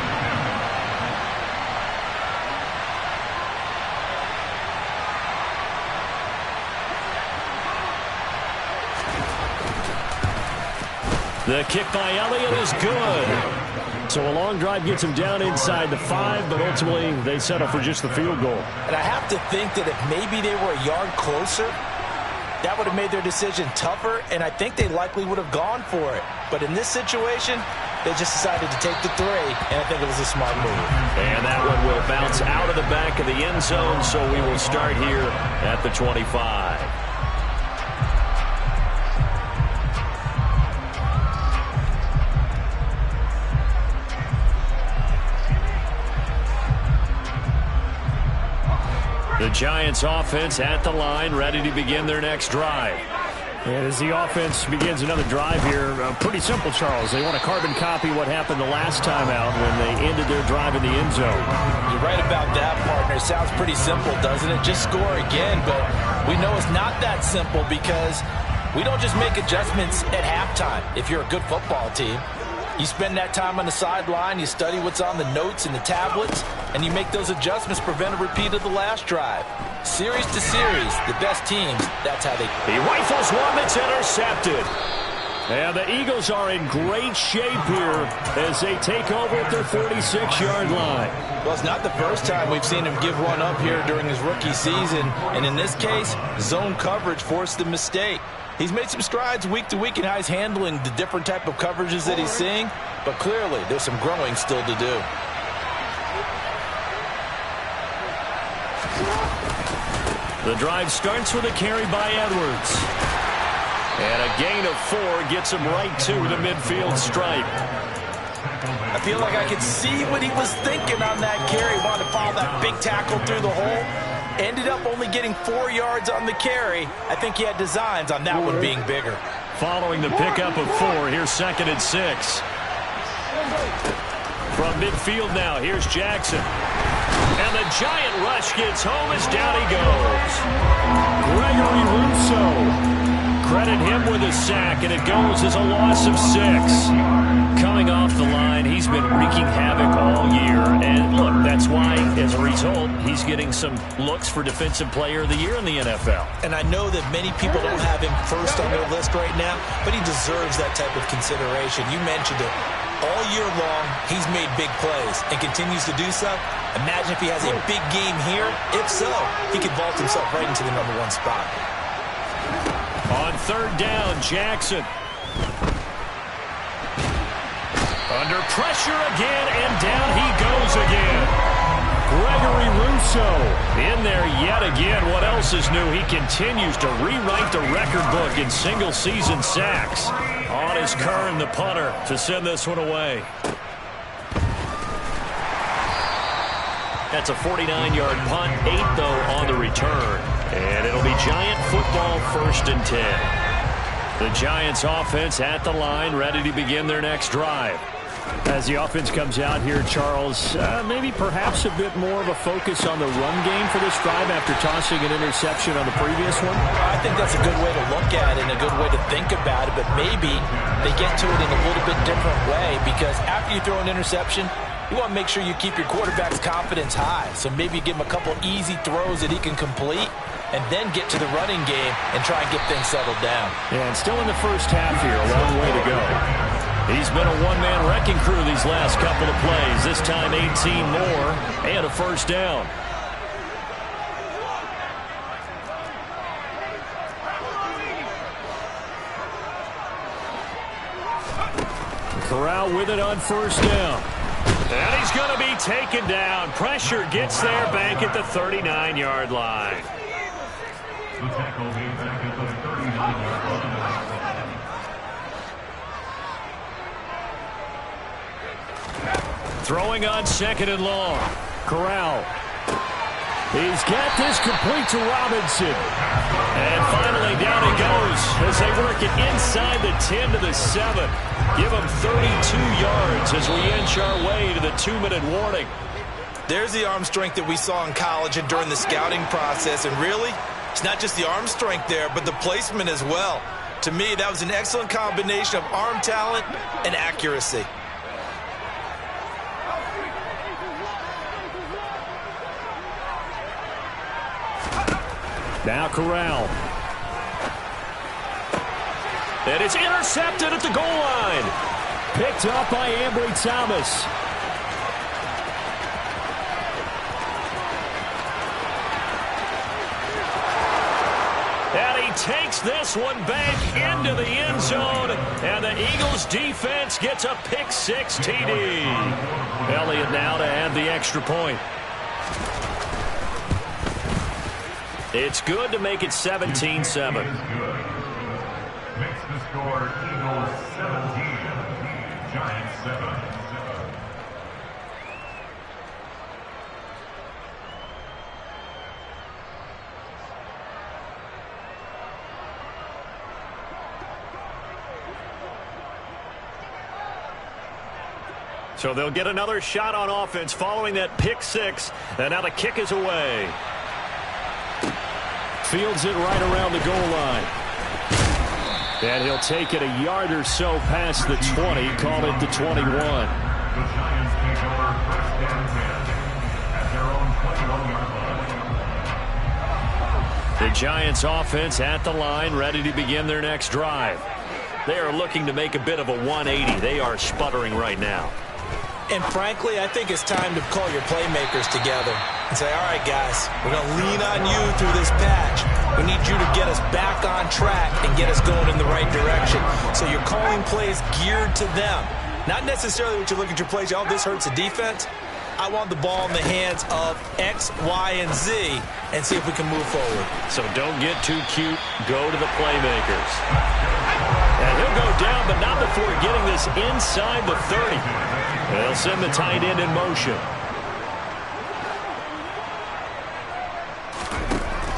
The kick by Elliott is good. So a long drive gets him down inside the 5, but ultimately they settle for just the field goal. And I have to think that if maybe they were a yard closer, that would have made their decision tougher, and I think they likely would have gone for it. But in this situation, they just decided to take the 3, and I think it was a smart move. And that one will bounce out of the back of the end zone, so we will start here at the 25. The Giants offense at the line, ready to begin their next drive. And as the offense begins another drive here, pretty simple, Charles. They want to carbon copy what happened the last time out when they ended their drive in the end zone. You're right about that, partner. It sounds pretty simple, doesn't it? Just score again, but we know it's not that simple because we don't just make adjustments at halftime if you're a good football team. You spend that time on the sideline, you study what's on the notes and the tablets, and you make those adjustments, prevent a repeat of the last drive. Series to series, the best teams, that's how they... He rifles one that's intercepted. And the Eagles are in great shape here as they take over at their 46-yard line. Well, it's not the first time we've seen him give one up here during his rookie season, and in this case, zone coverage forced the mistake. He's made some strides week to week in how he's handling the different type of coverages that he's seeing, but clearly there's some growing still to do. The drive starts with a carry by Edwards. And a gain of 4 gets him right to the midfield stripe. I feel like I could see what he was thinking on that carry. Wanted to follow that big tackle through the hole. Ended up only getting 4 yards on the carry. I think he had designs on that one being bigger. Following the pickup of 4, here's 2nd and 6. From midfield now, here's Jackson. And the giant rush gets home as down he goes. Gregory Rousseau. Credit him with a sack, and it goes as a loss of 6. Coming off the line, he's been wreaking havoc all year. And look, that's why, as a result, he's getting some looks for Defensive Player of the Year in the NFL. And I know that many people don't have him first on their list right now, but he deserves that type of consideration. You mentioned it. All year long, he's made big plays and continues to do so. Imagine if he has a big game here. If so, he could vault himself right into the #1 spot. On 3rd down, Jackson. Under pressure again, and down he goes again. Gregory Rousseau in there yet again. What else is new? He continues to rewrite the record book in single-season sacks. On is Kern, the punter, to send this one away. That's a 49-yard punt, 8 though on the return. And it'll be Giant football 1st and 10. The Giants offense at the line, ready to begin their next drive. As the offense comes out here, Charles, maybe perhaps a bit more of a focus on the run game for this drive after tossing an interception on the previous one? I think that's a good way to look at it and a good way to think about it, but maybe they get to it in a little bit different way because after you throw an interception, you want to make sure you keep your quarterback's confidence high. So maybe you give him a couple easy throws that he can complete and then get to the running game and try and get things settled down. Yeah, and still in the first half here, a long way to go. He's been a one-man wrecking crew these last couple of plays. This time 18 more and a 1st down. Corral with it on 1st down. And he's going to be taken down. Pressure gets there back at the 39-yard line. The tackle made back at the 39-yard line. Throwing on 2nd and long. Corral. He's got this complete to Robinson. And finally down he goes as they work it inside the 10 to the 7. Give him 32 yards as we inch our way to the 2-minute warning. There's the arm strength that we saw in college and during the scouting process. And really, it's not just the arm strength there, but the placement as well. To me, that was an excellent combination of arm talent and accuracy. Now Corral. And it's intercepted at the goal line. Picked up by Ambry Thomas. And he takes this one back into the end zone. And the Eagles defense gets a pick-6 TD. Elliott now to add the extra point. It's good to make it 17-7. Makes the score Eagles 17, Giants 7. So they'll get another shot on offense following that pick six. And now the kick is away. Fields it right around the goal line. And he'll take it a yard or so past the 20. Call it the 21. The Giants take over first and 10 at their own 21-yard line. The Giants offense at the line, ready to begin their next drive. They are looking to make a bit of a 180. They are sputtering right now. And frankly, I think it's time to call your playmakers together and say, all right, guys, we're going to lean on you through this patch. We need you to get us back on track and get us going in the right direction. So you're calling plays geared to them. Not necessarily what you look at your plays, oh, this hurts the defense. I want the ball in the hands of X, Y, and Z and see if we can move forward. So don't get too cute. Go to the playmakers. And he'll go down, but not before getting this inside the 30. They'll send the tight end in motion.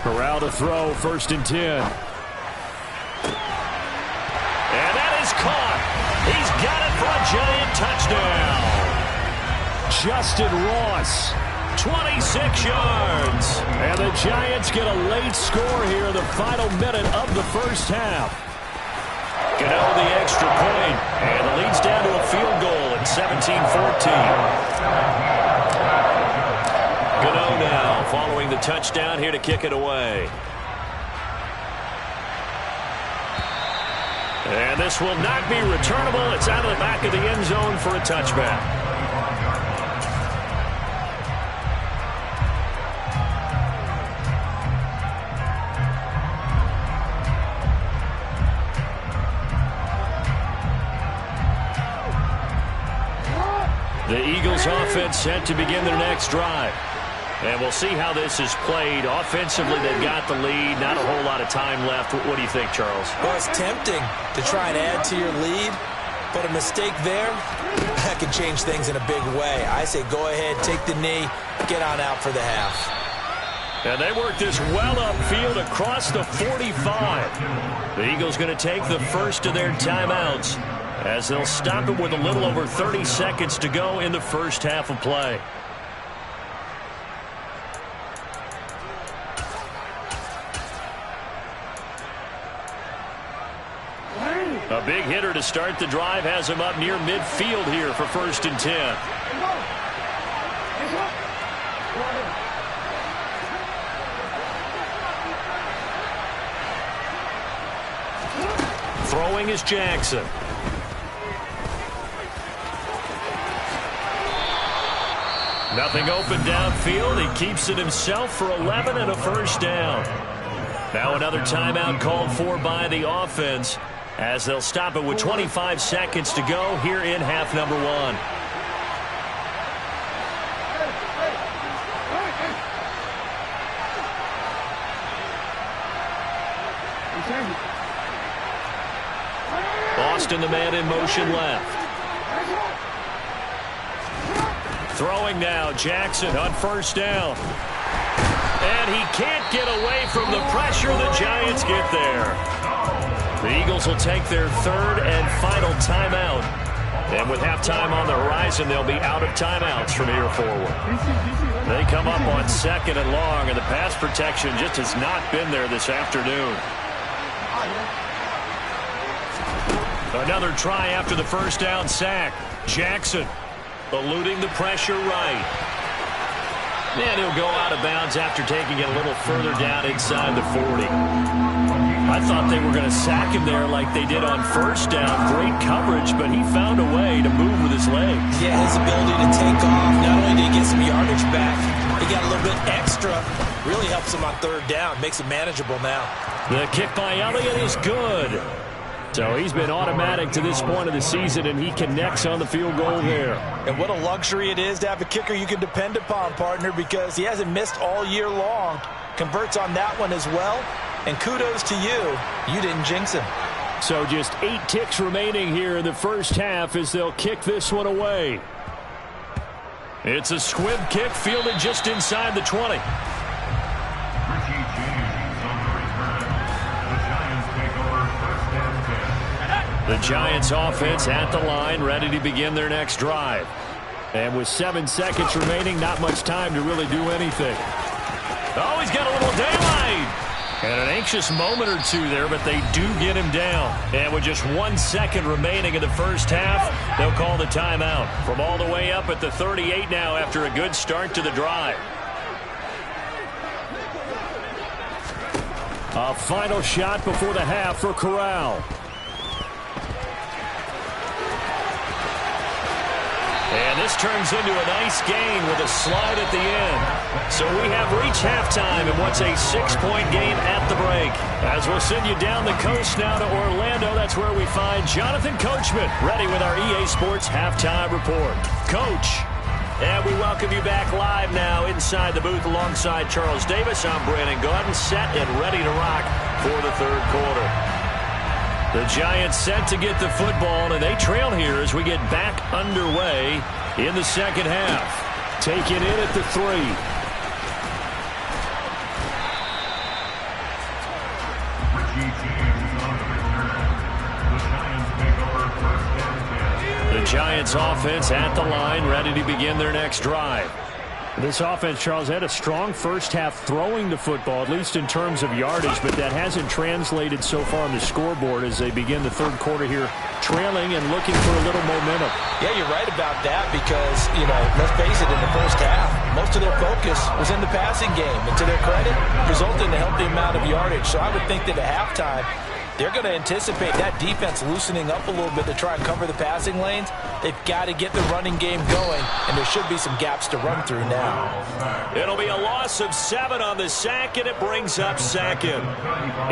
Corral to throw, 1st and 10. And that is caught. He's got it for a Giant touchdown. Justin Ross, 26 yards. And the Giants get a late score here, the final minute of the first half. Gano the extra point, and the lead's down to a field goal at 17-14. Gano now following the touchdown here to kick it away. And this will not be returnable. It's out of the back of the end zone for a touchback. The Eagles offense set to begin their next drive. And we'll see how this is played. Offensively, they've got the lead. Not a whole lot of time left. What do you think, Charles? Well, it's tempting to try and add to your lead, but a mistake there, that could change things in a big way. I say go ahead, take the knee, get on out for the half. And they work this well upfield across the 45. The Eagles going to take the first of their timeouts, as they'll stop it with a little over 30 seconds to go in the first half of play. A big hitter to start the drive has him up near midfield here for 1st and 10. Throwing is Jackson. Nothing open downfield. He keeps it himself for 11 and a first down. Now another timeout called for by the offense, as they'll stop it with 25 seconds to go here in half number 1. Boston, the man in motion left. Throwing now, Jackson on 1st down. And he can't get away from the pressure. The Giants get there. The Eagles will take their 3rd and final timeout. And with halftime on the horizon, they'll be out of timeouts from here forward. They come up on 2nd and long, and the pass protection just has not been there this afternoon. Another try after the first down sack. Jackson eluding the pressure right. And he'll go out of bounds after taking it a little further down inside the 40. I thought they were going to sack him there like they did on 1st down. Great coverage, but he found a way to move with his legs. Yeah, his ability to take off. Not only did he get some yardage back, he got a little bit extra. Really helps him on 3rd down. Makes it manageable now. The kick by Elliott is good. So he's been automatic to this point of the season, and he connects on the field goal there. And what a luxury it is to have a kicker you can depend upon, partner, because he hasn't missed all year long. Converts on that one as well. And kudos to you. You didn't jinx him. So just 8 ticks remaining here in the first half as they'll kick this one away. It's a squib kick fielded just inside the 20. The Giants offense at the line, ready to begin their next drive. And with 7 seconds remaining, not much time to really do anything. Oh, he's got a little daylight. And an anxious moment or two there, but they do get him down. And with just 1 second remaining in the first half, they'll call the timeout. From all the way up at the 38 now after a good start to the drive. A final shot before the half for Corral. And this turns into a nice gain with a slide at the end. So we have reached halftime in what's a 6-point game at the break. As we'll send you down the coast now to Orlando, that's where we find Jonathan Coachman ready with our EA Sports Halftime Report. Coach. And we welcome you back live now inside the booth alongside Charles Davis. I'm Brandon Gaudin, set and ready to rock for the third quarter. The Giants set to get the football, and they trail here as we get back underway in the second half. Take it in at the 3. The Giants offense at the line, ready to begin their next drive. This offense, Charles, had a strong first half throwing the football, at least in terms of yardage, but that hasn't translated so far on the scoreboard as they begin the third quarter here, trailing and looking for a little momentum. Yeah, you're right about that because, let's face it, in the first half, most of their focus was in the passing game. And to their credit, resulted in a healthy amount of yardage. So I would think that at halftime, they're going to anticipate that defense loosening up a little bit to try and cover the passing lanes. They've got to get the running game going, and there should be some gaps to run through now. It'll be a loss of 7 on the sack, and it brings up second.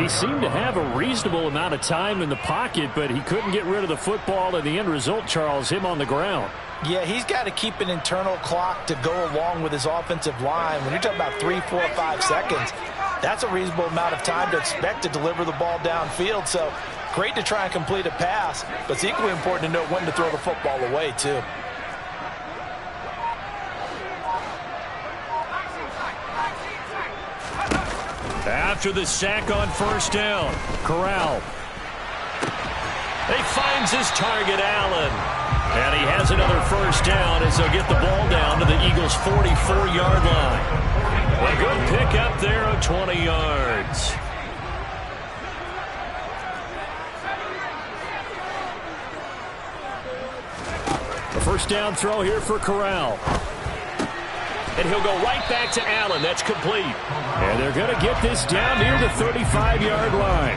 He seemed to have a reasonable amount of time in the pocket, but he couldn't get rid of the football, and the end result, Charles, him on the ground. Yeah, he's got to keep an internal clock to go along with his offensive line. When you're talking about 3, 4, 5 seconds, that's a reasonable amount of time to expect to deliver the ball downfield. So great to try and complete a pass, but it's equally important to know when to throw the football away, too. After the sack on first down, Corral. He finds his target, Allen. And he has another first down as they'll get the ball down to the Eagles' 44-yard line. A good pickup there of 20 yards. A first down throw here for Corral. And he'll go right back to Allen. That's complete. And they're going to get this down near the 35-yard line.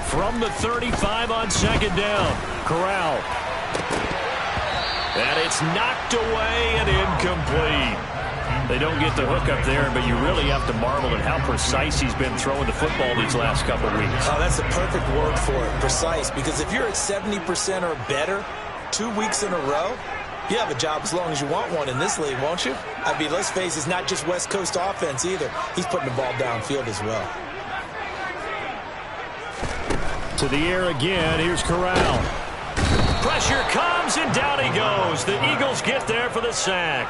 From the 35 on second down, Corral. And it's knocked away and incomplete. They don't get the hook up there, but you really have to marvel at how precise he's been throwing the football these last couple of weeks. Oh, that's the perfect word for it, precise, because if you're at 70% or better 2 weeks in a row, you have a job as long as you want one in this league, won't you? I mean, let's face it, it's not just West Coast offense either. He's putting the ball downfield as well. To the air again, here's Corral. Pressure comes, and down he goes. The Eagles get there for the sack.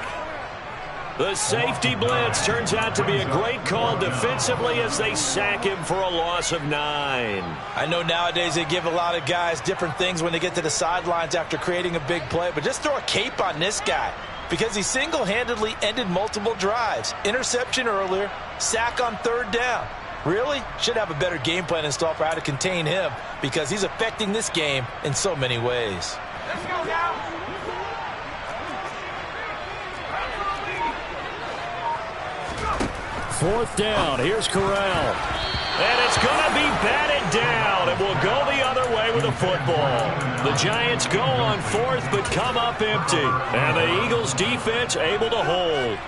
The safety blitz turns out to be a great call defensively as they sack him for a loss of 9. I know nowadays they give a lot of guys different things when they get to the sidelines after creating a big play, but just throw a cape on this guy because he single-handedly ended multiple drives. Interception earlier, sack on third down. Really? Should have a better game plan installed for how to contain him because he's affecting this game in so many ways. Let's go now. Fourth down. Here's Corral. And it's going to be batted down. It will go the other way with the football. The Giants go on fourth but come up empty. And the Eagles defense able to hold.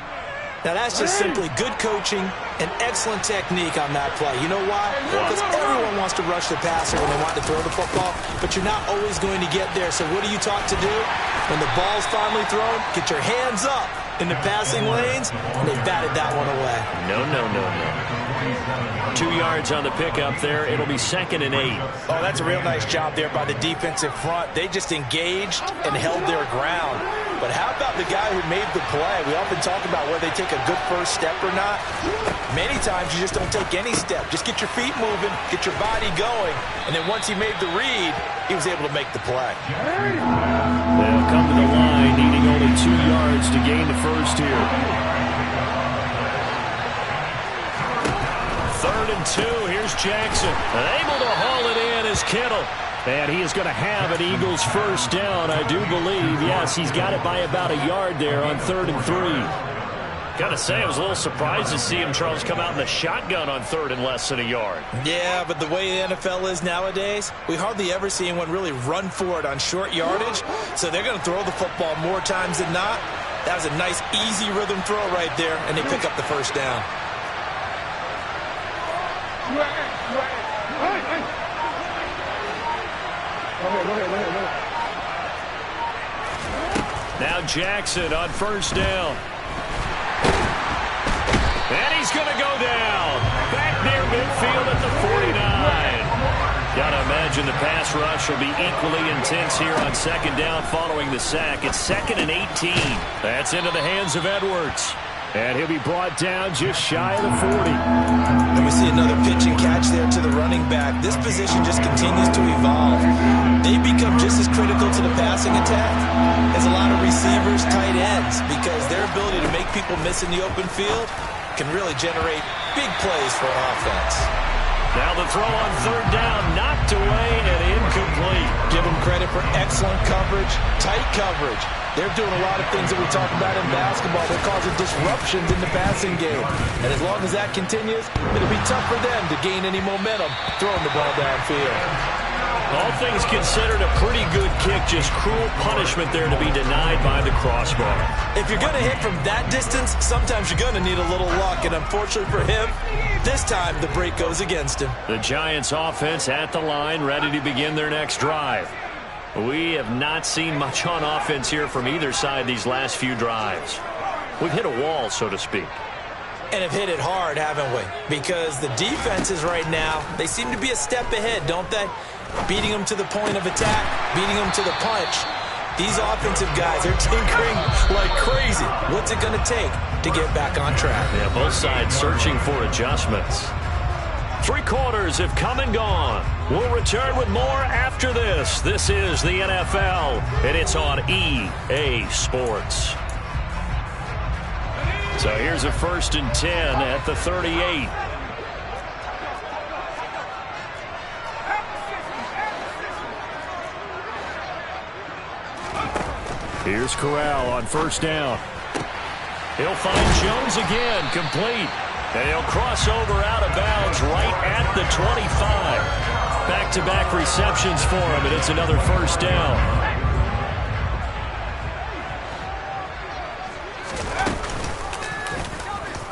Now, that's just simply good coaching and excellent technique on that play. You know why? Because everyone wants to rush the passer when they want to throw the football, but you're not always going to get there. So what are you taught to do? When the ball's finally thrown, get your hands up in the passing lanes, and they batted that one away. No. 2 yards on the pickup there. It'll be 2nd and 8. Oh, that's a real nice job there by the defensive front. They just engaged and held their ground. But how about the guy who made the play? We often talk about whether they take a good first step or not. Many times you just don't take any step. Just get your feet moving, get your body going, and then once he made the read, he was able to make the play. They'll come to the line, needing only 2 yards to gain the first here. 3rd and 2. Here's Jackson. And able to haul it in is Kittle. And he is going to have an Eagles first down, I do believe. Yes, he's got it by about a yard there on 3rd and 3. Got to say, I was a little surprised to see him, Charles, come out in the shotgun on 3rd and less than a yard. Yeah, but the way the NFL is nowadays, we hardly ever see anyone really run for it on short yardage. So they're going to throw the football more times than not. That was a nice, easy rhythm throw right there, and they pick up the first down. Now Jackson on first down. And he's going to go down. Back near midfield at the 49. Got to imagine the pass rush will be equally intense here on 2nd down following the sack. It's 2nd and 18. That's into the hands of Edwards. And he'll be brought down just shy of the 40. And we see another pitch and catch there to the running back. This position just continues to evolve. They become just as critical to the passing attack as a lot of receivers, tight ends, because their ability to make people miss in the open field can really generate big plays for an offense. Now the throw on 3rd down, knocked away and incomplete. Give them credit for excellent coverage, tight coverage. They're doing a lot of things that we talk about in basketball. They're causing disruptions in the passing game. And as long as that continues, it'll be tough for them to gain any momentum throwing the ball downfield. All things considered, a pretty good kick. Just cruel punishment there to be denied by the crossbar. If you're going to hit from that distance, sometimes you're going to need a little luck. And unfortunately for him, this time the break goes against him. The Giants offense at the line, ready to begin their next drive. We have not seen much on offense here from either side these last few drives. We've hit a wall, so to speak. And have hit it hard, haven't we? Because the defenses right now, they seem to be a step ahead, don't they? Beating them to the point of attack, beating them to the punch. These offensive guys are tinkering like crazy. What's it going to take to get back on track? Yeah, both sides searching for adjustments. 3 quarters have come and gone. We'll return with more after this. This is the NFL, and it's on EA Sports. So here's a 1st and 10 at the 38. Here's Corral on 1st down. He'll find Jones again, complete. And he'll cross over out of bounds right at the 25. Back-to-back receptions for him, and it's another 1st down.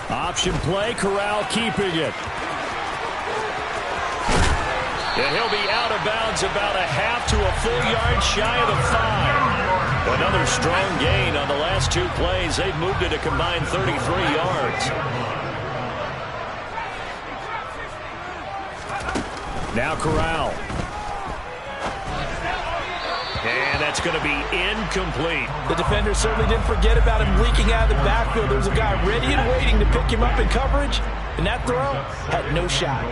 Option play, Corral keeping it. And he'll be out of bounds about a half to a full yard shy of the 5. Another strong gain on the last 2 plays. They've moved it a combined 33 yards. Now Corral. And that's going to be incomplete. The defender certainly didn't forget about him leaking out of the backfield. There was a guy ready and waiting to pick him up in coverage, and that throw had no shot.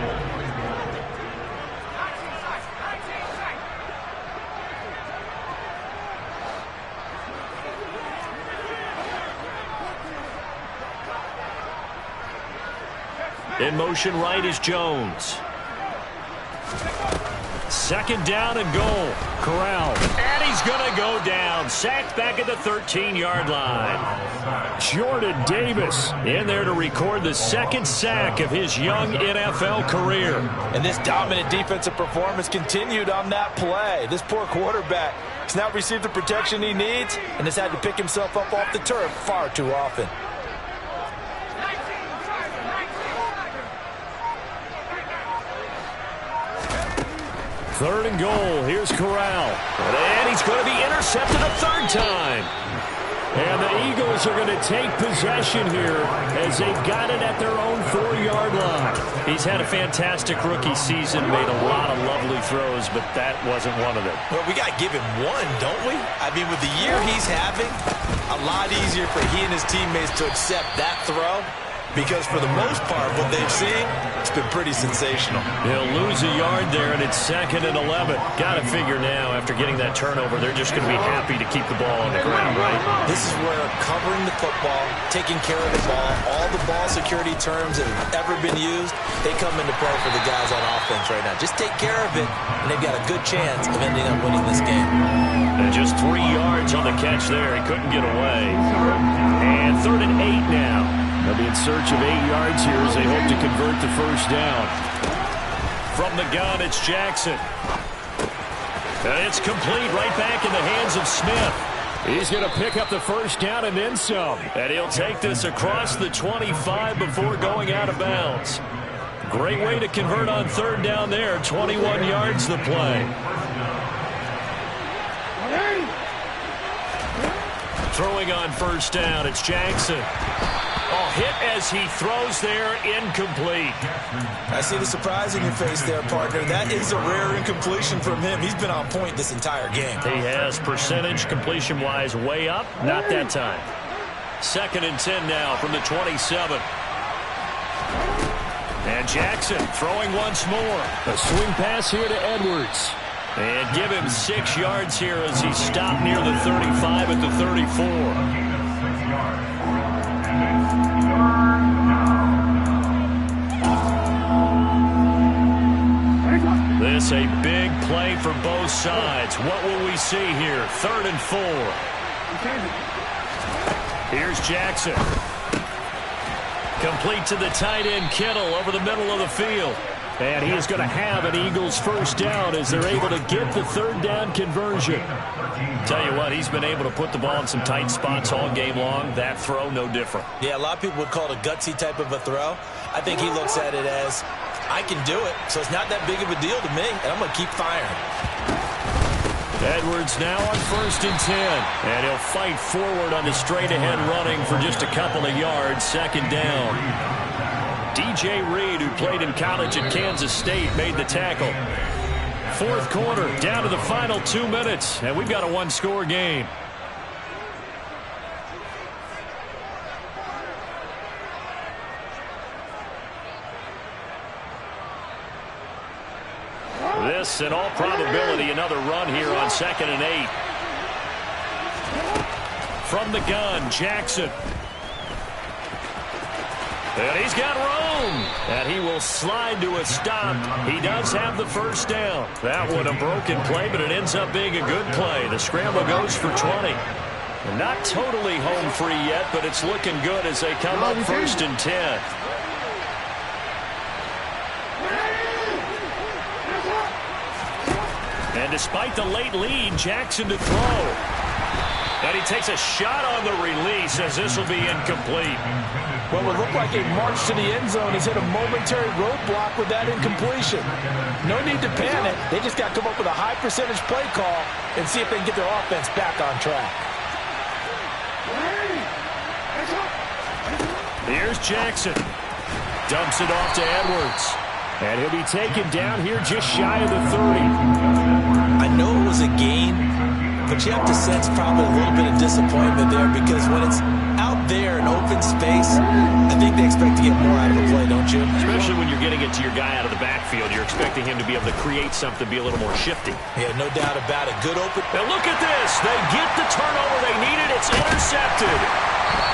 In motion right is Jones. 2nd down and goal. Corral. And he's going to go down. Sacked back at the 13-yard line. Jordan Davis in there to record the 2nd sack of his young NFL career. And this dominant defensive performance continued on that play. This poor quarterback has now received the protection he needs and has had to pick himself up off the turf far too often. 3rd and goal. Here's Corral. And he's going to be intercepted a 3rd time. And the Eagles are going to take possession here as they've got it at their own 4-yard line. He's had a fantastic rookie season, made a lot of lovely throws, but that wasn't one of them. Well, we got to give him one, don't we? I mean, with the year he's having, a lot easier for he and his teammates to accept that throw. Because for the most part, what they've seen, it's been pretty sensational. He'll lose a yard there, and it's 2nd and 11. Got to figure now, after getting that turnover, they're just going to be happy to keep the ball on the ground, right? This is where covering the football, taking care of the ball, all the ball security terms that have ever been used, they come into play for the guys on offense right now. Just take care of it, and they've got a good chance of ending up winning this game. And just 3 yards on the catch there. He couldn't get away. And 3rd and 8 now. They'll be in search of 8 yards here as they hope to convert the first down. From the gun, it's Jackson. And it's complete right back in the hands of Smith. He's going to pick up the first down and then some. And he'll take this across the 25 before going out of bounds. Great way to convert on 3rd down there. 21 yards the play. Throwing on 1st down, it's Jackson. Oh, hit as he throws there, incomplete. I see the surprise in your face there, partner. That is a rare incompletion from him. He's been on point this entire game. He has percentage completion-wise way up. Not that time. 2nd and 10 now from the 27. And Jackson throwing once more. A swing pass here to Edwards. And give him 6 yards here as he stopped near the 35 at the 34. This a big play for both sides. What will we see here? 3rd and 4. Here's Jackson. Complete to the tight end Kittle over the middle of the field. And he is going to have an Eagles first down as they're able to get the 3rd down conversion. Tell you what, he's been able to put the ball in some tight spots all game long. That throw, no different. Yeah, a lot of people would call it a gutsy type of a throw. I think he looks at it as, I can do it, so it's not that big of a deal to me, and I'm going to keep firing. Edwards now on 1st and 10. And he'll fight forward on the straight-ahead running for just a couple of yards. 2nd down. DJ Reed, who played in college at Kansas State, made the tackle. 4th quarter, down to the final 2 minutes, and we've got a 1-score game. This, in all probability, another run here on 2nd and 8. From the gun, Jackson. And he's got room. And he will slide to a stop. He does have the first down. That one a broken play, but it ends up being a good play. The scramble goes for 20. Not totally home free yet, but it's looking good as they come up 1st and 10. And despite the late lead, Jackson to throw. And he takes a shot on the release as this will be incomplete. Well, it looked like a march to the end zone. He's hit a momentary roadblock with that incompletion. No need to panic. They just got to come up with a high percentage play call and see if they can get their offense back on track. Here's Jackson. Dumps it off to Edwards. And he'll be taken down here just shy of the 30. I know it was a gain, but you have to sense probably a little bit of disappointment there because when it's out there in open space, I think they expect to get more out of the play, don't you? Especially when you're getting it to your guy out of the backfield. You're expecting him to be able to create something, be a little more shifty. Yeah, no doubt about it. Good open. Now look at this. They get the turnover they needed. It's intercepted.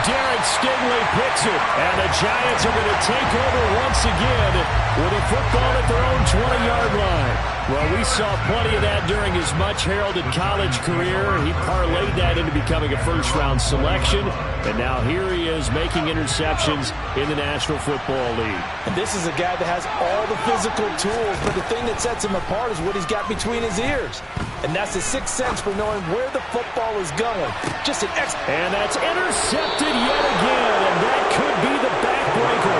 Derek Stingley picks it, and the Giants are going to take over once again with a football at their own 20-yard line. Well, we saw plenty of that during his much-heralded college career. He parlayed that into becoming a first-round selection, and now here he is making interceptions in the National Football League. And this is a guy that has all the physical tools, but the thing that sets him apart is what he's got between his ears. And that's the sixth sense for knowing where the football is going. Just an And that's intercepted yet again, and that could be the backbreaker.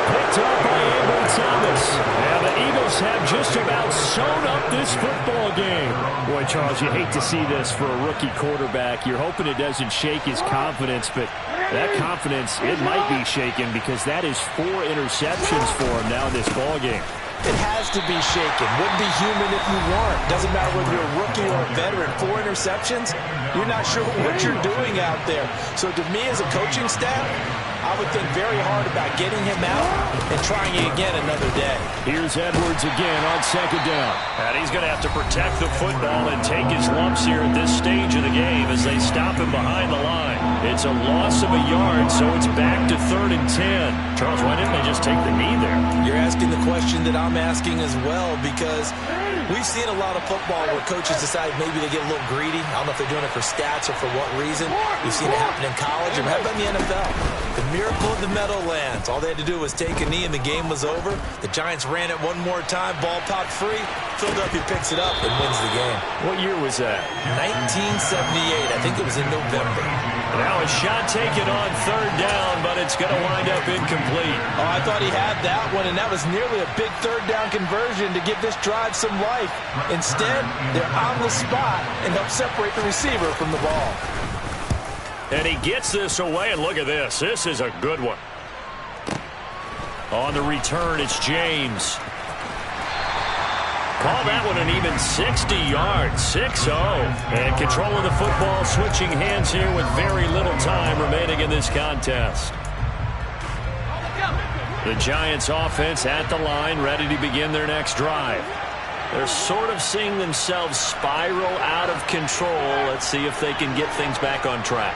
Picked up by Avery Thomas. And the Eagles Giants have just about sewn up this football game. Boy, Charles, you hate to see this for a rookie quarterback. You're hoping it doesn't shake his confidence, but that confidence, it might be shaken because that is 4 interceptions for him now in this ball game. It has to be shaken. Wouldn't be human if you weren't. Doesn't matter whether you're a rookie or a veteran. 4 interceptions, you're not sure what you're doing out there. So to me as a coaching staff, I would think very hard about getting him out and trying it again another day. Here's Edwards again on 2nd down. And he's going to have to protect the football and take his lumps here at this stage of the game as they stop him behind the line. It's a loss of a yard, so it's back to 3rd and 10. Charles, why didn't they just take the knee there? You're asking the question that I'm asking as well, because we've seen a lot of football where coaches decide maybe they get a little greedy. I don't know if they're doing it for stats or for what reason. We've seen it happen in college and how about in the NFL? The miracle of the Meadowlands. All they had to do was take a knee and the game was over. The Giants ran it one more time. Ball popped free. Philadelphia picks it up and wins the game. What year was that? 1978. I think it was in November. Now a shot taken on 3rd down, but it's going to wind up incomplete. Oh, I thought he had that one, and that was nearly a big 3rd down conversion to give this drive some life. Instead, they're on the spot and help separate the receiver from the ball. And he gets this away, and look at this. This is a good one. On the return, it's James. Call that one an even 60 yards, 6-0. And control of the football, switching hands here with very little time remaining in this contest. The Giants offense at the line, ready to begin their next drive. They're sort of seeing themselves spiral out of control. Let's see if they can get things back on track.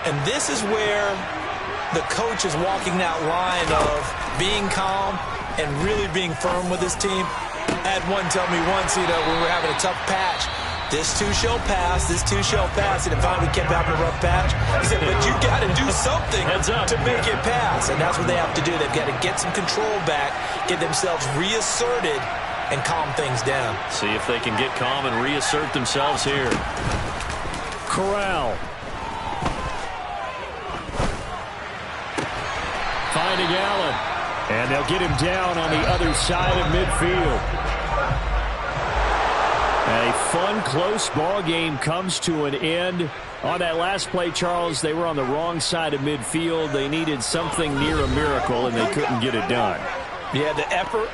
And this is where the coach is walking that line of being calm and really being firm with his team. I had one tell me once, when we were having a tough patch, this too shall pass, this too shall pass, and finally we kept having a rough patch. He said, but you got to do something to make it pass, and that's what they have to do. They've got to get some control back, get themselves reasserted, and calm things down. See if they can get calm and reassert themselves here. Corral. Finding Allen. And they'll get him down on the other side of midfield. A fun, close ball game comes to an end. On that last play, Charles, they were on the wrong side of midfield. They needed something near a miracle, and they couldn't get it done. Yeah, the effort,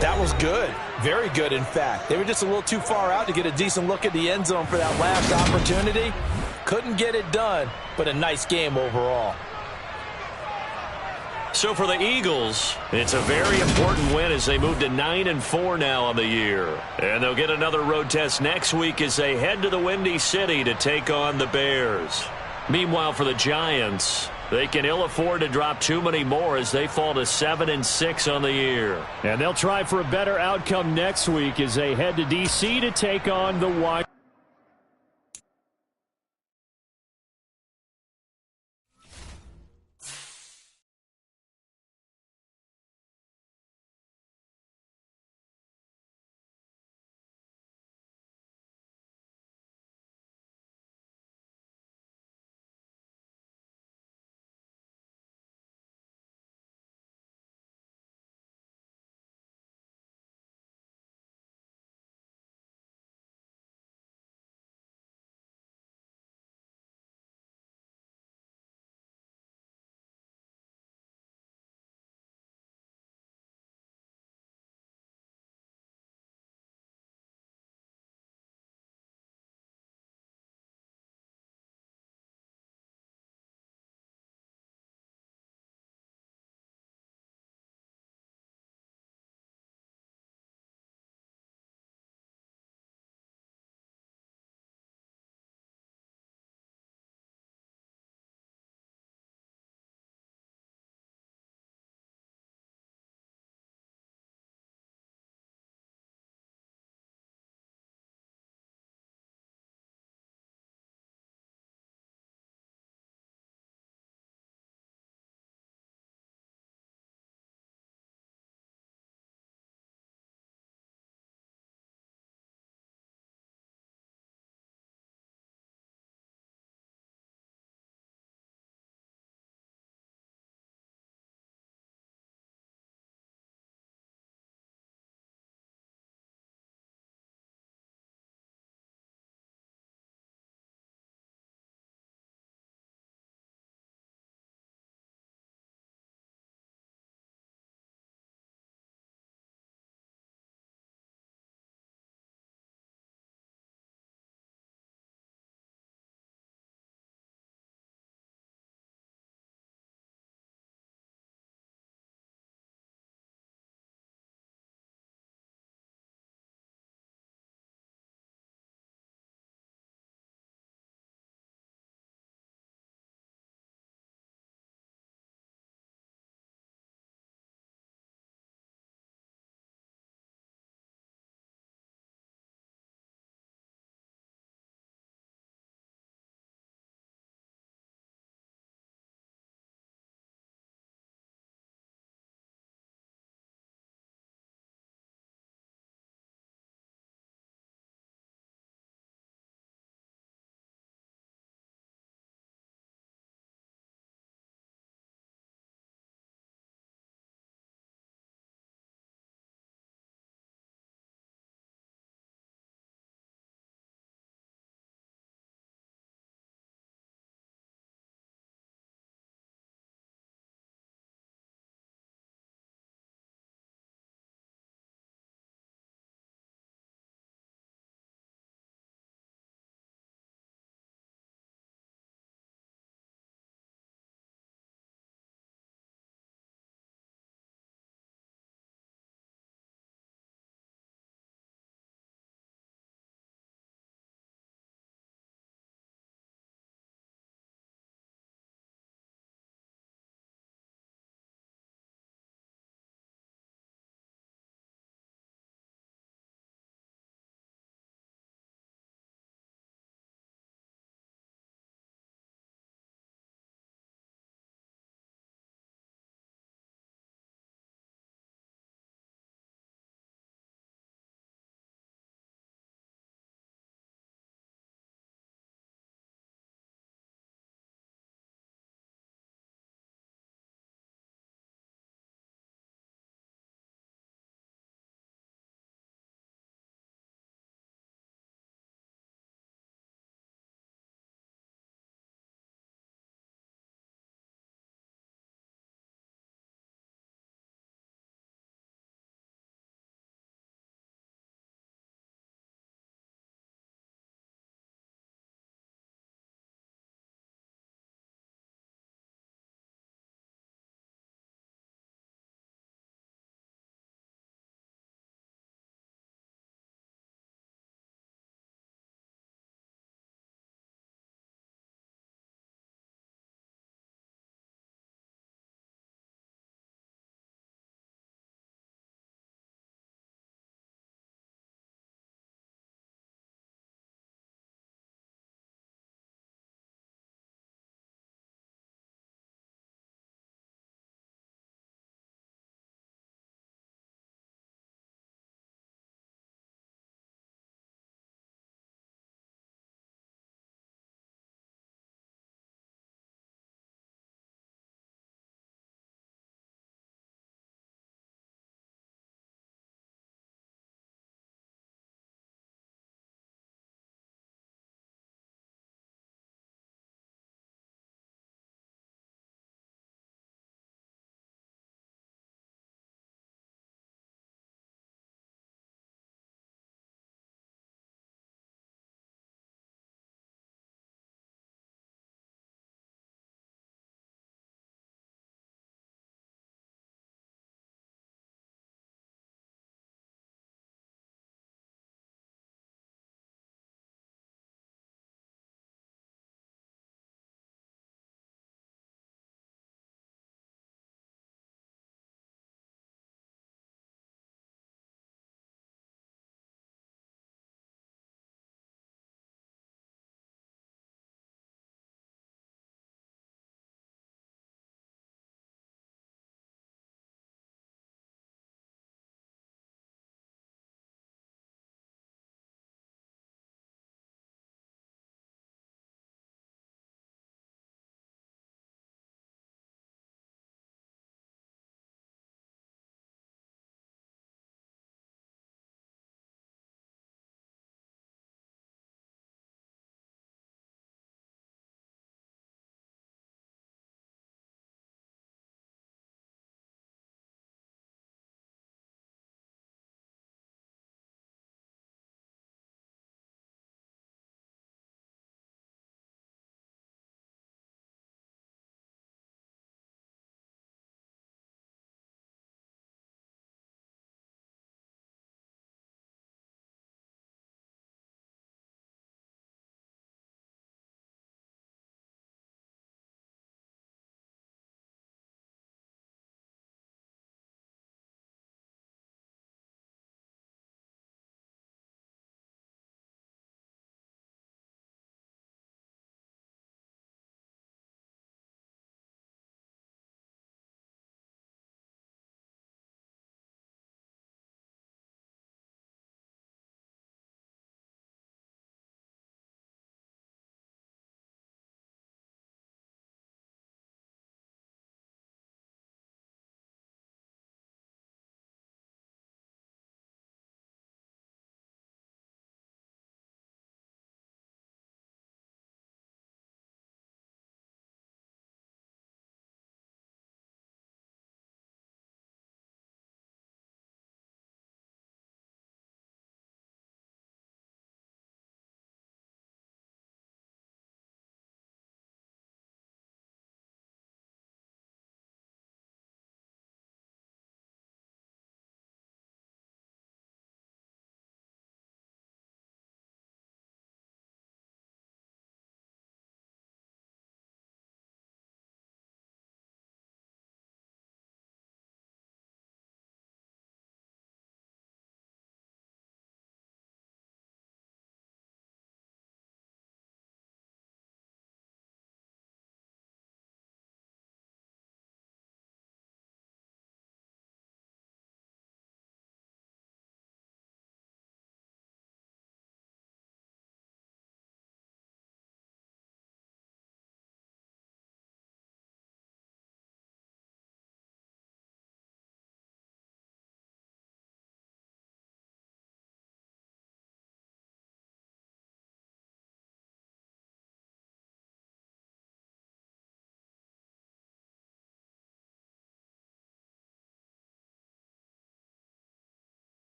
that was good. Very good, in fact. They were just a little too far out to get a decent look at the end zone for that last opportunity. Couldn't get it done, but a nice game overall. So for the Eagles, it's a very important win as they move to 9-4 now on the year. And they'll get another road test next week as they head to the Windy City to take on the Bears. Meanwhile, for the Giants, they can ill afford to drop too many more as they fall to 7-6 on the year. And they'll try for a better outcome next week as they head to D.C. to take on the Washington.